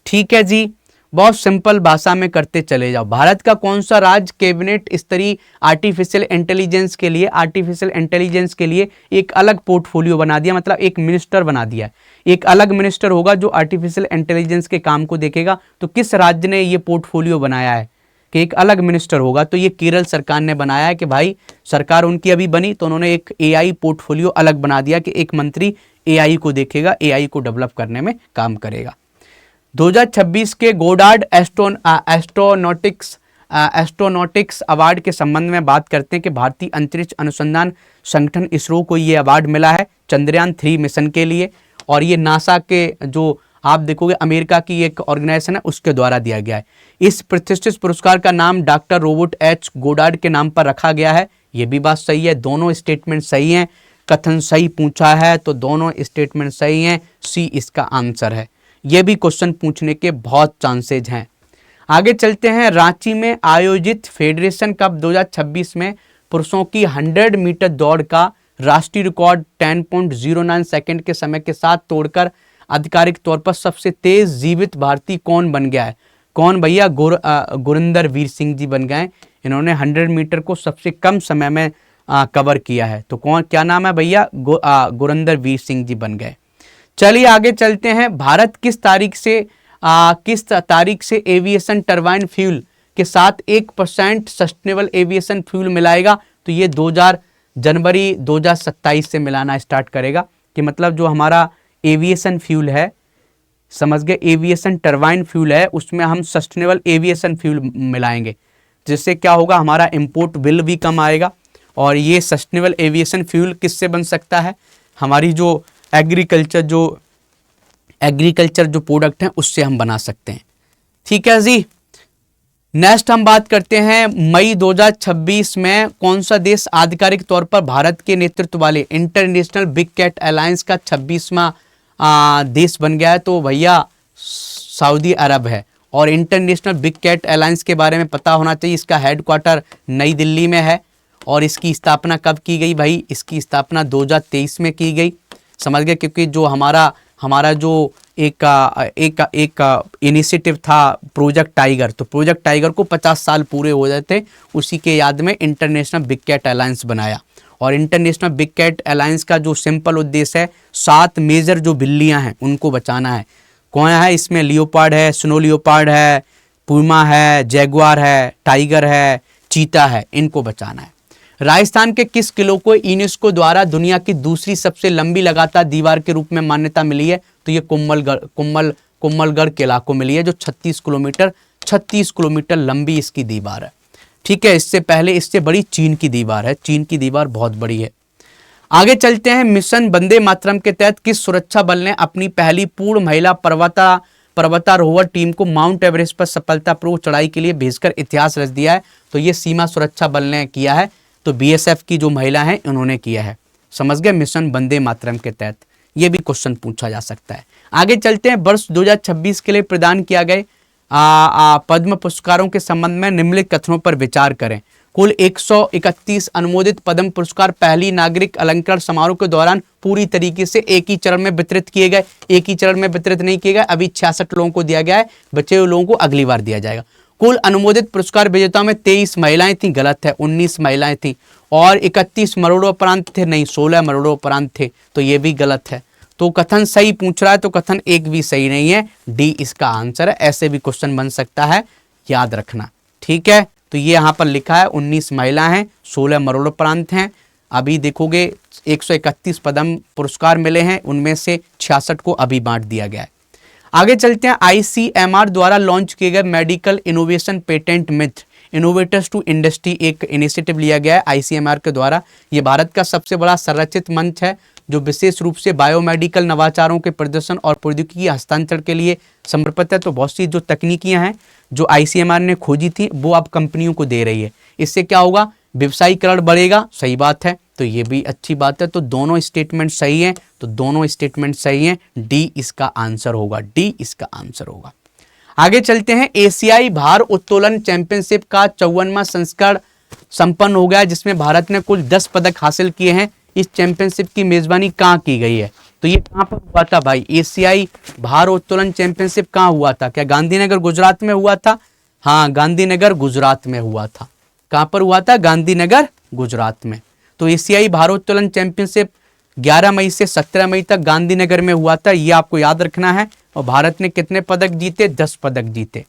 ठीक है जी। बहुत सिंपल भाषा में करते चले जाओ। भारत का कौन सा राज्य कैबिनेट स्तरीय आर्टिफिशियल इंटेलिजेंस के लिए एक अलग पोर्टफोलियो बना दिया, मतलब एक मिनिस्टर बना दिया है। एक अलग मिनिस्टर होगा जो आर्टिफिशियल इंटेलिजेंस के काम को देखेगा। तो किस राज्य ने ये पोर्टफोलियो बनाया है कि एक अलग मिनिस्टर होगा? तो ये केरल सरकार ने बनाया है कि भाई सरकार उनकी अभी बनी तो उन्होंने एक एआई पोर्टफोलियो अलग बना दिया कि एक मंत्री एआई को देखेगा, एआई को डेवलप करने में काम करेगा। 2026 के गोडार्ड एस्ट्रोनॉटिक्स अवार्ड के संबंध में बात करते हैं कि भारतीय अंतरिक्ष अनुसंधान संगठन इसरो को ये अवार्ड मिला है चंद्रयान 3 मिशन के लिए, और ये नासा के जो आप देखोगे अमेरिका की एक ऑर्गेनाइजेशन है उसके द्वारा दिया गया है। इस प्रतिष्ठित पुरस्कार का नाम डॉक्टर रॉबर्ट एच गोडार्ड के नाम पर रखा गया है। ये भी बात सही है, दोनों स्टेटमेंट सही हैं। कथन सही पूछा है तो दोनों स्टेटमेंट सही हैं। सी इसका आंसर है। ये भी क्वेश्चन पूछने के बहुत चांसेज हैं। आगे चलते हैं। रांची में आयोजित फेडरेशन कप 2026 में पुरुषों की 100 मीटर दौड़ का राष्ट्रीय रिकॉर्ड 10.09 सेकंड के समय के साथ तोड़कर आधिकारिक तौर पर सबसे तेज जीवित भारतीय कौन बन गया है? कौन भैया? गुरिंदर वीर सिंह जी बन गए। इन्होंने 100 मीटर को सबसे कम समय में कवर किया है। तो कौन, क्या नाम है भैया? गुरिंदर वीर सिंह जी बन गए। चलिए आगे चलते हैं। भारत किस तारीख से एविएशन टरबाइन फ्यूल के साथ 1% सस्टेनेबल एविएशन फ्यूल मिलाएगा? तो ये जनवरी 2027 से मिलाना स्टार्ट करेगा। कि मतलब जो हमारा एविएशन फ्यूल है, समझ गए, एविएशन टरबाइन फ्यूल है, उसमें हम सस्टेनेबल एविएशन फ्यूल मिलाएंगे, जिससे क्या होगा? हमारा इंपोर्ट बिल भी कम आएगा। और ये सस्टेनेबल एविएशन फ्यूल किससे बन सकता है? हमारी जो एग्रीकल्चर जो प्रोडक्ट हैं उससे हम बना सकते हैं, ठीक है जी। नेक्स्ट हम बात करते हैं मई 2026 में कौन सा देश आधिकारिक तौर पर भारत के नेतृत्व वाले इंटरनेशनल बिग कैट अलायंस का 26वां देश बन गया है? तो भैया सऊदी अरब है। और इंटरनेशनल बिग कैट अलायंस के बारे में पता होना चाहिए, इसका हेडक्वार्टर नई दिल्ली में है। और इसकी स्थापना कब की गई भाई? इसकी स्थापना 2023 में की गई, समझ गए। क्योंकि जो हमारा जो एक इनिशिएटिव था प्रोजेक्ट टाइगर, तो प्रोजेक्ट टाइगर को 50 साल पूरे हो जाते थे, उसी के याद में इंटरनेशनल बिग कैट अलायंस बनाया। और इंटरनेशनल बिग कैट अलायंस का जो सिंपल उद्देश्य है 7 मेजर जो बिल्लियां हैं उनको बचाना है। कौन है इसमें? लियोपार्ड है, स्नो लियोपार्ड है, पूमा है, जैगुआर है, टाइगर है, चीता है, इनको बचाना है। राजस्थान के किस किले को यूनेस्को द्वारा दुनिया की दूसरी सबसे लंबी लगातार दीवार के रूप में मान्यता मिली है? तो ये कुम्भलगढ़ किला को मिली है, जो 36 किलोमीटर लंबी इसकी दीवार है, ठीक है। इससे बड़ी चीन की दीवार है। चीन की दीवार बहुत बड़ी है। आगे चलते हैं। मिशन वंदे मातरम के तहत किस सुरक्षा बल ने अपनी पहली पूर्ण महिला पर्वतारोहण टीम को माउंट एवरेस्ट पर सफलतापूर्वक चढ़ाई के लिए भेजकर इतिहास रच दिया है? तो ये सीमा सुरक्षा बल ने किया है। तो बीएसएफ की जो महिला हैं उन्होंने किया है, समझ गए, मिशन वंदे मातरम के तहत। ये भी क्वेश्चन पूछा जा सकता है। आगे चलते हैं। वर्ष 2026 के लिए प्रदान किया गए पद्म पुरस्कारों के संबंध में निम्नलिखित कथनों पर विचार करें। कुल 131 अनुमोदित पद्म पुरस्कार पहली नागरिक अलंकरण समारोह के दौरान पूरी तरीके से एक ही चरण में वितरित किए गए। एक ही चरण में वितरित नहीं किए गए, अभी 66 लोगों को दिया गया है, बचे हुए लोगों को अगली बार दिया जाएगा। कुल अनुमोदित पुरस्कार विजेताओं में 23 महिलाएं थी, गलत है, 19 महिलाएं थी। और 31 मरणोपरांत थे, नहीं 16 मरणोपरांत थे, तो ये भी गलत है। तो कथन सही पूछ रहा है तो कथन एक भी सही नहीं है, डी इसका आंसर है। ऐसे भी क्वेश्चन बन सकता है, याद रखना, ठीक है। तो ये यहाँ पर लिखा है 19 महिला हैं, 16 मरणोपरांत हैं। अभी देखोगे 131 पद्म पुरस्कार मिले हैं, उनमें से 66 को अभी बांट दिया गया है। आगे चलते हैं, आईसीएमआर द्वारा लॉन्च किए गए medical innovation patent Mitra innovators to industry एक इनिशिएटिव लिया गया है आईसीएमआर के द्वारा। ये भारत का सबसे बड़ा संरचित मंच है जो विशेष रूप से बायोमेडिकल नवाचारों के प्रदर्शन और प्रौद्योगिकी हस्तांतरण के लिए समर्पित है। तो बहुत सी जो तकनीकियां हैं जो आईसीएमआर ने खोजी थी वो अब कंपनियों को दे रही है। इससे क्या होगा, व्यवसायीकरण बढ़ेगा, सही बात है, तो ये भी अच्छी बात है। तो दोनों स्टेटमेंट सही हैं, तो दोनों स्टेटमेंट सही हैं, डी इसका आंसर होगा, डी इसका आंसर होगा। आगे चलते हैं, एशियाई भार उत्तोलन चैंपियनशिप का 54वां संस्करण संपन्न हो गया जिसमें भारत ने कुल 10 पदक हासिल किए हैं। इस चैंपियनशिप की मेजबानी कहाँ की गई है, तो ये कहाँ पर हुआ था भाई, एशियाई भार उत्तोलन चैंपियनशिप कहाँ हुआ था, क्या गांधीनगर गुजरात में हुआ था? हाँ, गांधीनगर गुजरात में हुआ था। कहाँ पर हुआ था? गांधीनगर गुजरात में। तो एशियाई भारोत्तोलन चैंपियनशिप 11 मई से 17 मई तक गांधीनगर में हुआ था, ये आपको याद रखना है। और भारत ने कितने पदक जीते? 10 पदक जीते।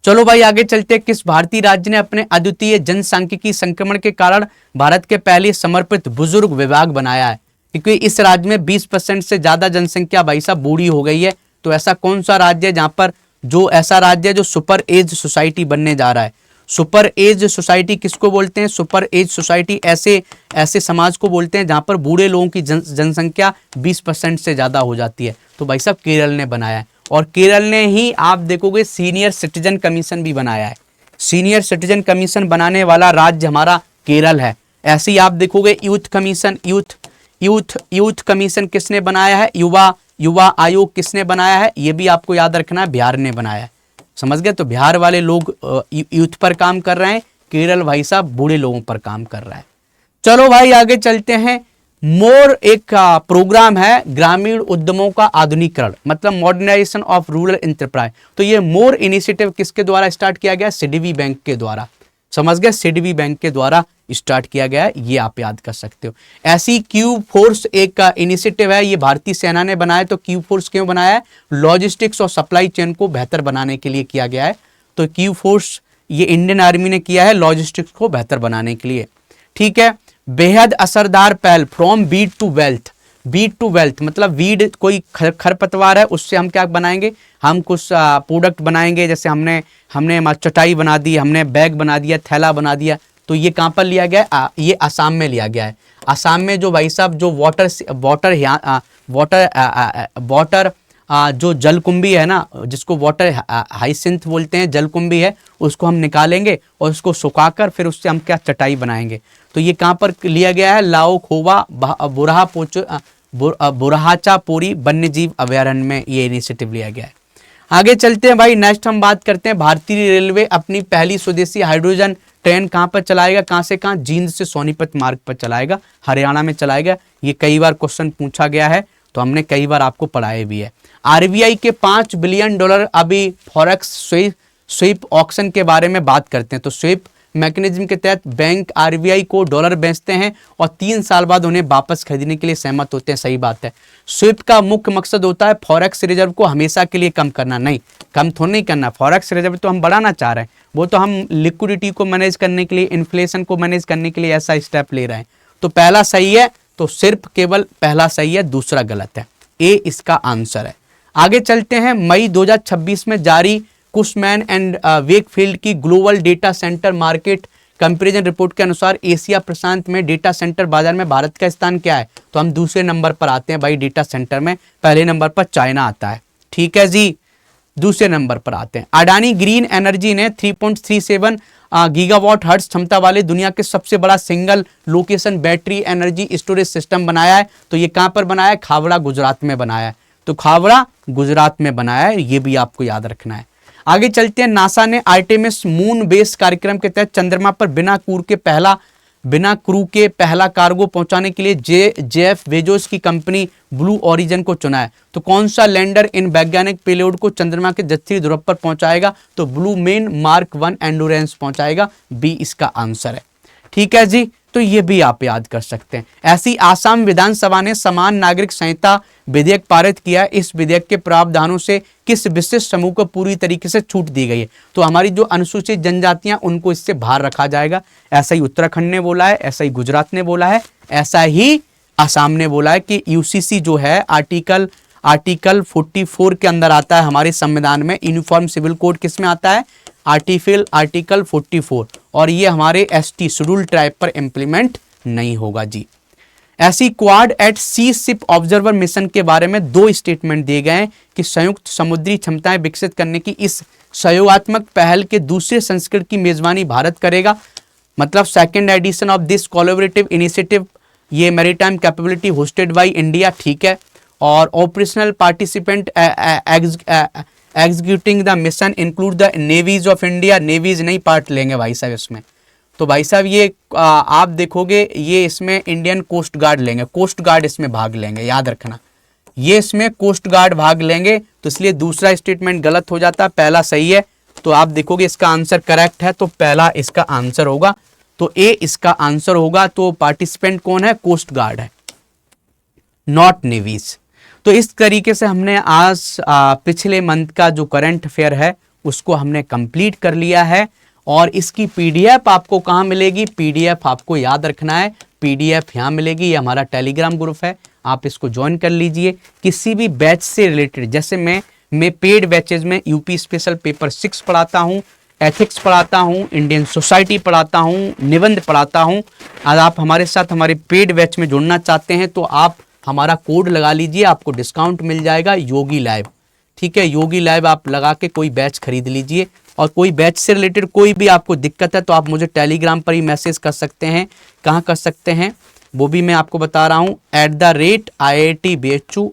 चलो भाई आगे चलते, किस भारतीय राज्य ने अपने अद्वितीय जनसांख्यिकी संक्रमण के कारण भारत के पहले समर्पित बुजुर्ग विभाग बनाया है? क्योंकि इस राज्य में 20% से ज्यादा जनसंख्या भाई साहब बूढ़ी हो गई है। तो ऐसा कौन सा राज्य है जहां पर ऐसा राज्य है जो सुपर एज सोसाइटी बनने जा रहा है? सुपर एज सोसाइटी किसको बोलते हैं? सुपर एज सोसाइटी ऐसे समाज को बोलते हैं जहां पर बूढ़े लोगों की जनसंख्या 20% से ज्यादा हो जाती है। तो भाई साहब केरल ने बनाया है, और केरल ने ही आप देखोगे सीनियर सिटीजन कमीशन भी बनाया है। सीनियर सिटीजन कमीशन बनाने वाला राज्य हमारा केरल है। ऐसे ही आप देखोगे यूथ कमीशन, यूथ कमीशन किसने बनाया है? युवा आयोग किसने बनाया है? ये भी आपको याद रखना है, बिहार ने बनाया है। समझ गए? तो बिहार वाले लोग यूथ पर काम कर रहे हैं, केरल भाई साहब बूढ़े लोगों पर काम कर रहा है। चलो भाई आगे चलते हैं, मोर एक प्रोग्राम है ग्रामीण उद्यमों का आधुनिकीकरण, मतलब मॉडर्नाइजेशन ऑफ रूरल एंटरप्राइज। तो ये मोर इनिशिएटिव किसके द्वारा स्टार्ट किया गया? सिडबी बैंक के द्वारा। समझ गए? सिडबी बैंक के द्वारा स्टार्ट किया गया है, ये आप याद कर सकते हो। ऐसी क्यू फोर्स एक इनिशिएटिव है, ये भारतीय सेना ने बनाया। तो क्यू फोर्स क्यों बनाया है? लॉजिस्टिक्स और सप्लाई चेन को बेहतर बनाने के लिए किया गया है। तो क्यू फोर्स ये इंडियन आर्मी ने किया है लॉजिस्टिक्स को बेहतर बनाने के लिए। ठीक है, बेहद असरदार पहल from weed to wealth. Weed to wealth मतलब वीड कोई खरपतवार है, उससे हम क्या बनाएंगे? हम कुछ प्रोडक्ट बनाएंगे, जैसे हमने चटाई बना दी, हमने बैग बना दिया, थैला बना दिया। तो ये कहाँ पर लिया गया है? ये असम में लिया गया है। असम में जो भाई साहब जो वाटर जो जलकुंभी है ना, जिसको वाटर हाइसिंथ बोलते हैं, जलकुंभी है, उसको हम निकालेंगे और उसको सुखाकर फिर उससे हम क्या चटाई बनाएंगे। तो ये कहाँ पर लिया गया है? लाओ खोवा बुरहाचा पोरी वन्य जीव अभयारण्य में ये इनिशिएटिव लिया गया है। आगे चलते हैं भाई, नेक्स्ट हम बात करते हैं, भारतीय रेलवे अपनी पहली स्वदेशी हाइड्रोजन ट्रेन कहाँ पर चलाएगा? कहाँ से कहाँ? जींद से सोनीपत मार्ग पर चलाएगा, हरियाणा में चलाएगा। ये कई बार क्वेश्चन पूछा गया है, तो हमने कई बार आपको पढ़ाया भी है। आरबीआई के $5 बिलियन अभी फॉरेक्स स्वीप ऑक्शन के बारे में बात करते हैं। तो स्वीप मैकेनिज्म के तहत बैंक आरबीआई को डॉलर बेचते हैं और 3 साल बाद उन्हें वापस खरीदने के लिए सहमत होते हैं। सही बात है। स्वीप का मुख्य मकसद होता है फॉरेक्स रिजर्व को हमेशा के लिए कम करना, नहीं कम थोड़ा नहीं करना। फॉरेक्स रिजर्व तो हम बढ़ाना चाह रहे हैं, वो तो हम लिक्विडिटी को मैनेज करने के लिए, इन्फ्लेशन को मैनेज करने के लिए ऐसा स्टेप ले रहे हैं। तो पहला सही है, तो सिर्फ केवल पहला सही है, दूसरा गलत है। ए इसका आंसर है। आगे चलते हैं, मई 2026 में जारी कुशमैन एंड वेकफील्ड की global data centre market comparison report के अनुसार एशिया प्रशांत में डेटा सेंटर बाजार में भारत का स्थान क्या है? तो हम दूसरे नंबर पर आते हैं भाई डेटा सेंटर में, पहले नंबर पर चाइना आता है। ठीक है जी, दूसरे नंबर पर आते हैं। अडानी ग्रीन एनर्जी ने 3.37 गीगावाट हर्ट्ज क्षमता वाले दुनिया के सबसे बड़ा single location battery energy storage system बनाया है। तो ये कहां पर बनाया है? खावड़ा गुजरात में बनाया है। तो खावड़ा गुजरात में बनाया है, ये भी आपको याद रखना है। आगे चलते हैं, नासा ने आर्टेमिस मून बेस कार्यक्रम के तहत चंद्रमा पर बिना क्रू के पहला कार्गो पहुंचाने के लिए जेफ बेजोस की कंपनी ब्लू ओरिजिन को चुना है। तो कौन सा लैंडर इन वैज्ञानिक पेलोड को चंद्रमा के दक्षिणी ध्रुव पर पहुंचाएगा? तो ब्लू मेन मार्क 1 एंडोरेंस पहुंचाएगा, बी इसका आंसर है। ठीक है जी, तो ये भी आप याद कर सकते हैं। ऐसी आसाम विधानसभा ने समान नागरिक संहिता विधेयक पारित किया। इस विधेयक के प्रावधानों से किस विशिष्ट समूह को पूरी तरीके से छूट दी गई है? तो हमारी जो अनुसूचित जनजातियां उनको इससे बाहर रखा जाएगा। ऐसा ही उत्तराखंड ने बोला है, ऐसा ही गुजरात ने बोला है, ऐसा ही आसाम ने बोला है कि यूसीसी जो है आर्टिकल 44 के अंदर आता है हमारे संविधान में। यूनिफॉर्म सिविल कोड किस में आता है? आर्टिकल 44, और ये हमारे एसटी शेड्यूल ट्राइब पर इंप्लीमेंट नहीं होगा जी। ऐसी क्वाड एट सी शिप ऑब्जर्वर मिशन के बारे में 2 स्टेटमेंट दिए गए हैं कि संयुक्त समुद्री क्षमताएं विकसित करने की इस सहयोगात्मक पहल के दूसरे संस्करण की मेजबानी भारत करेगा। मतलब second edition of this collaborative initiative, ये maritime capability hosted by India, ठीक है। और operational participant executing the mission include the navies of India. Navies नहीं पार्ट लेंगे भाई साहब इसमें। तो भाई साहब ये आप देखोगे ये इसमें इंडियन कोस्ट गार्ड लेंगे, कोस्ट गार्ड इसमें भाग लेंगे, याद रखना। ये इसमें कोस्ट गार्ड भाग लेंगे, तो इसलिए दूसरा स्टेटमेंट गलत हो जाता है, पहला सही है। तो आप देखोगे इसका आंसर करेक्ट है, तो पहला इसका आंसर होगा, तो ए इसका आंसर होगा। तो पार्टिसिपेंट कौन है? कोस्ट गार्ड है, नॉट नेवीज। तो इस तरीके से हमने आज पिछले मंथ का जो करंट अफेयर है उसको हमने कंप्लीट कर लिया है। और इसकी पीडीएफ आपको कहाँ मिलेगी? पीडीएफ आपको याद रखना है, पीडीएफ यहाँ मिलेगी। ये हमारा टेलीग्राम ग्रुप है, आप इसको ज्वाइन कर लीजिए। किसी भी बैच से रिलेटेड, जैसे मैं पेड बैचेज में यूपी स्पेशल पेपर 6 पढ़ाता हूँ, एथिक्स पढ़ाता हूँ, इंडियन सोसाइटी पढ़ाता हूँ, निबंध पढ़ाता हूँ। आज आप हमारे साथ हमारे पेड बैच में जुड़ना चाहते हैं तो आप हमारा कोड लगा लीजिए, आपको डिस्काउंट मिल जाएगा, योगी लाइव, ठीक है। योगी लाइव आप लगा के कोई बैच खरीद लीजिए। और कोई बैच से रिलेटेड कोई भी आपको दिक्कत है तो आप मुझे टेलीग्राम पर ही मैसेज कर सकते हैं। कहाँ कर सकते हैं वो भी मैं आपको बता रहा हूँ, @IIT BHU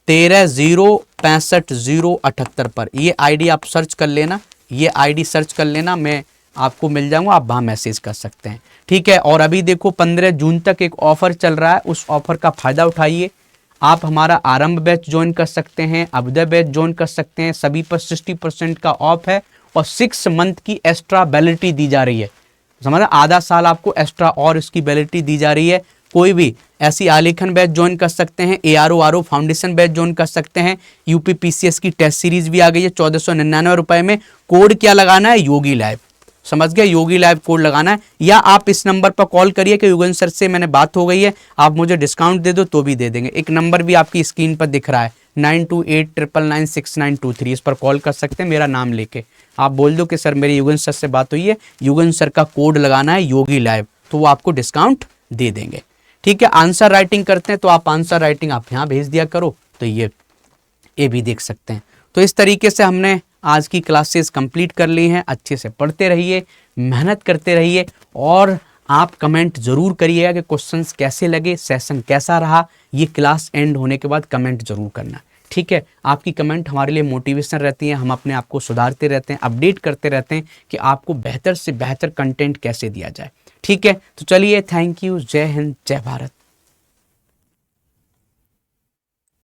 13065078 पर ये आईडी आप सर्च कर लेना, ये आईडी सर्च कर लेना, मैं आपको मिल जाऊंगा, आप वहाँ मैसेज कर सकते हैं, ठीक है। और अभी देखो 15 जून तक एक ऑफर चल रहा है, उस ऑफर का फायदा उठाइए। आप हमारा आरंभ बैच ज्वाइन कर सकते हैं, अभ्युदय बैच ज्वाइन कर सकते हैं, सभी पर 60% का ऑफ है। और 6 मंथ की एक्स्ट्रा वैलिडिटी दी जा रही है, समझ, आधा साल आपको एक्स्ट्रा और इसकी वैलिडिटी दी जा रही है। कोई भी ऐसी आलेखन बैच ज्वाइन कर सकते हैं, ARO फाउंडेशन बैच ज्वाइन कर सकते हैं। यूपी PCS की टेस्ट सीरीज भी आ गई है 1499 रुपए में। कोड क्या लगाना है? योगी लाइव, समझ गए, योगी लाइव कोड लगाना है। या आप इस नंबर पर कॉल करिए कि युगन सर से मैंने बात हो गई है, आप मुझे डिस्काउंट दे दो तो भी दे देंगे। एक नंबर भी आपकी स्क्रीन पर दिख रहा है 9289996923, इस पर कॉल कर सकते हैं मेरा नाम लेके। आप बोल दो कि सर मेरी युगन सर से बात हुई है, युगन सर का कोड लगाना है योगी लाइव, तो वो आपको डिस्काउंट दे देंगे, ठीक है। आंसर राइटिंग करते हैं तो आप आंसर राइटिंग आप यहाँ भेज दिया करो, तो ये भी देख सकते हैं। तो इस तरीके से हमने आज की क्लासेस कंप्लीट कर ली हैं। अच्छे से पढ़ते रहिए, मेहनत करते रहिए, और आप कमेंट जरूर करिएगा कि क्वेश्चंस कैसे लगे, सेशन कैसा रहा। ये क्लास एंड होने के बाद कमेंट जरूर करना, ठीक है। आपकी कमेंट हमारे लिए मोटिवेशन रहती है, हम अपने आप को सुधारते रहते हैं, अपडेट करते रहते हैं कि आपको बेहतर से बेहतर कंटेंट कैसे दिया जाए, ठीक है। तो चलिए, थैंक यू, जय हिंद, जय भारत।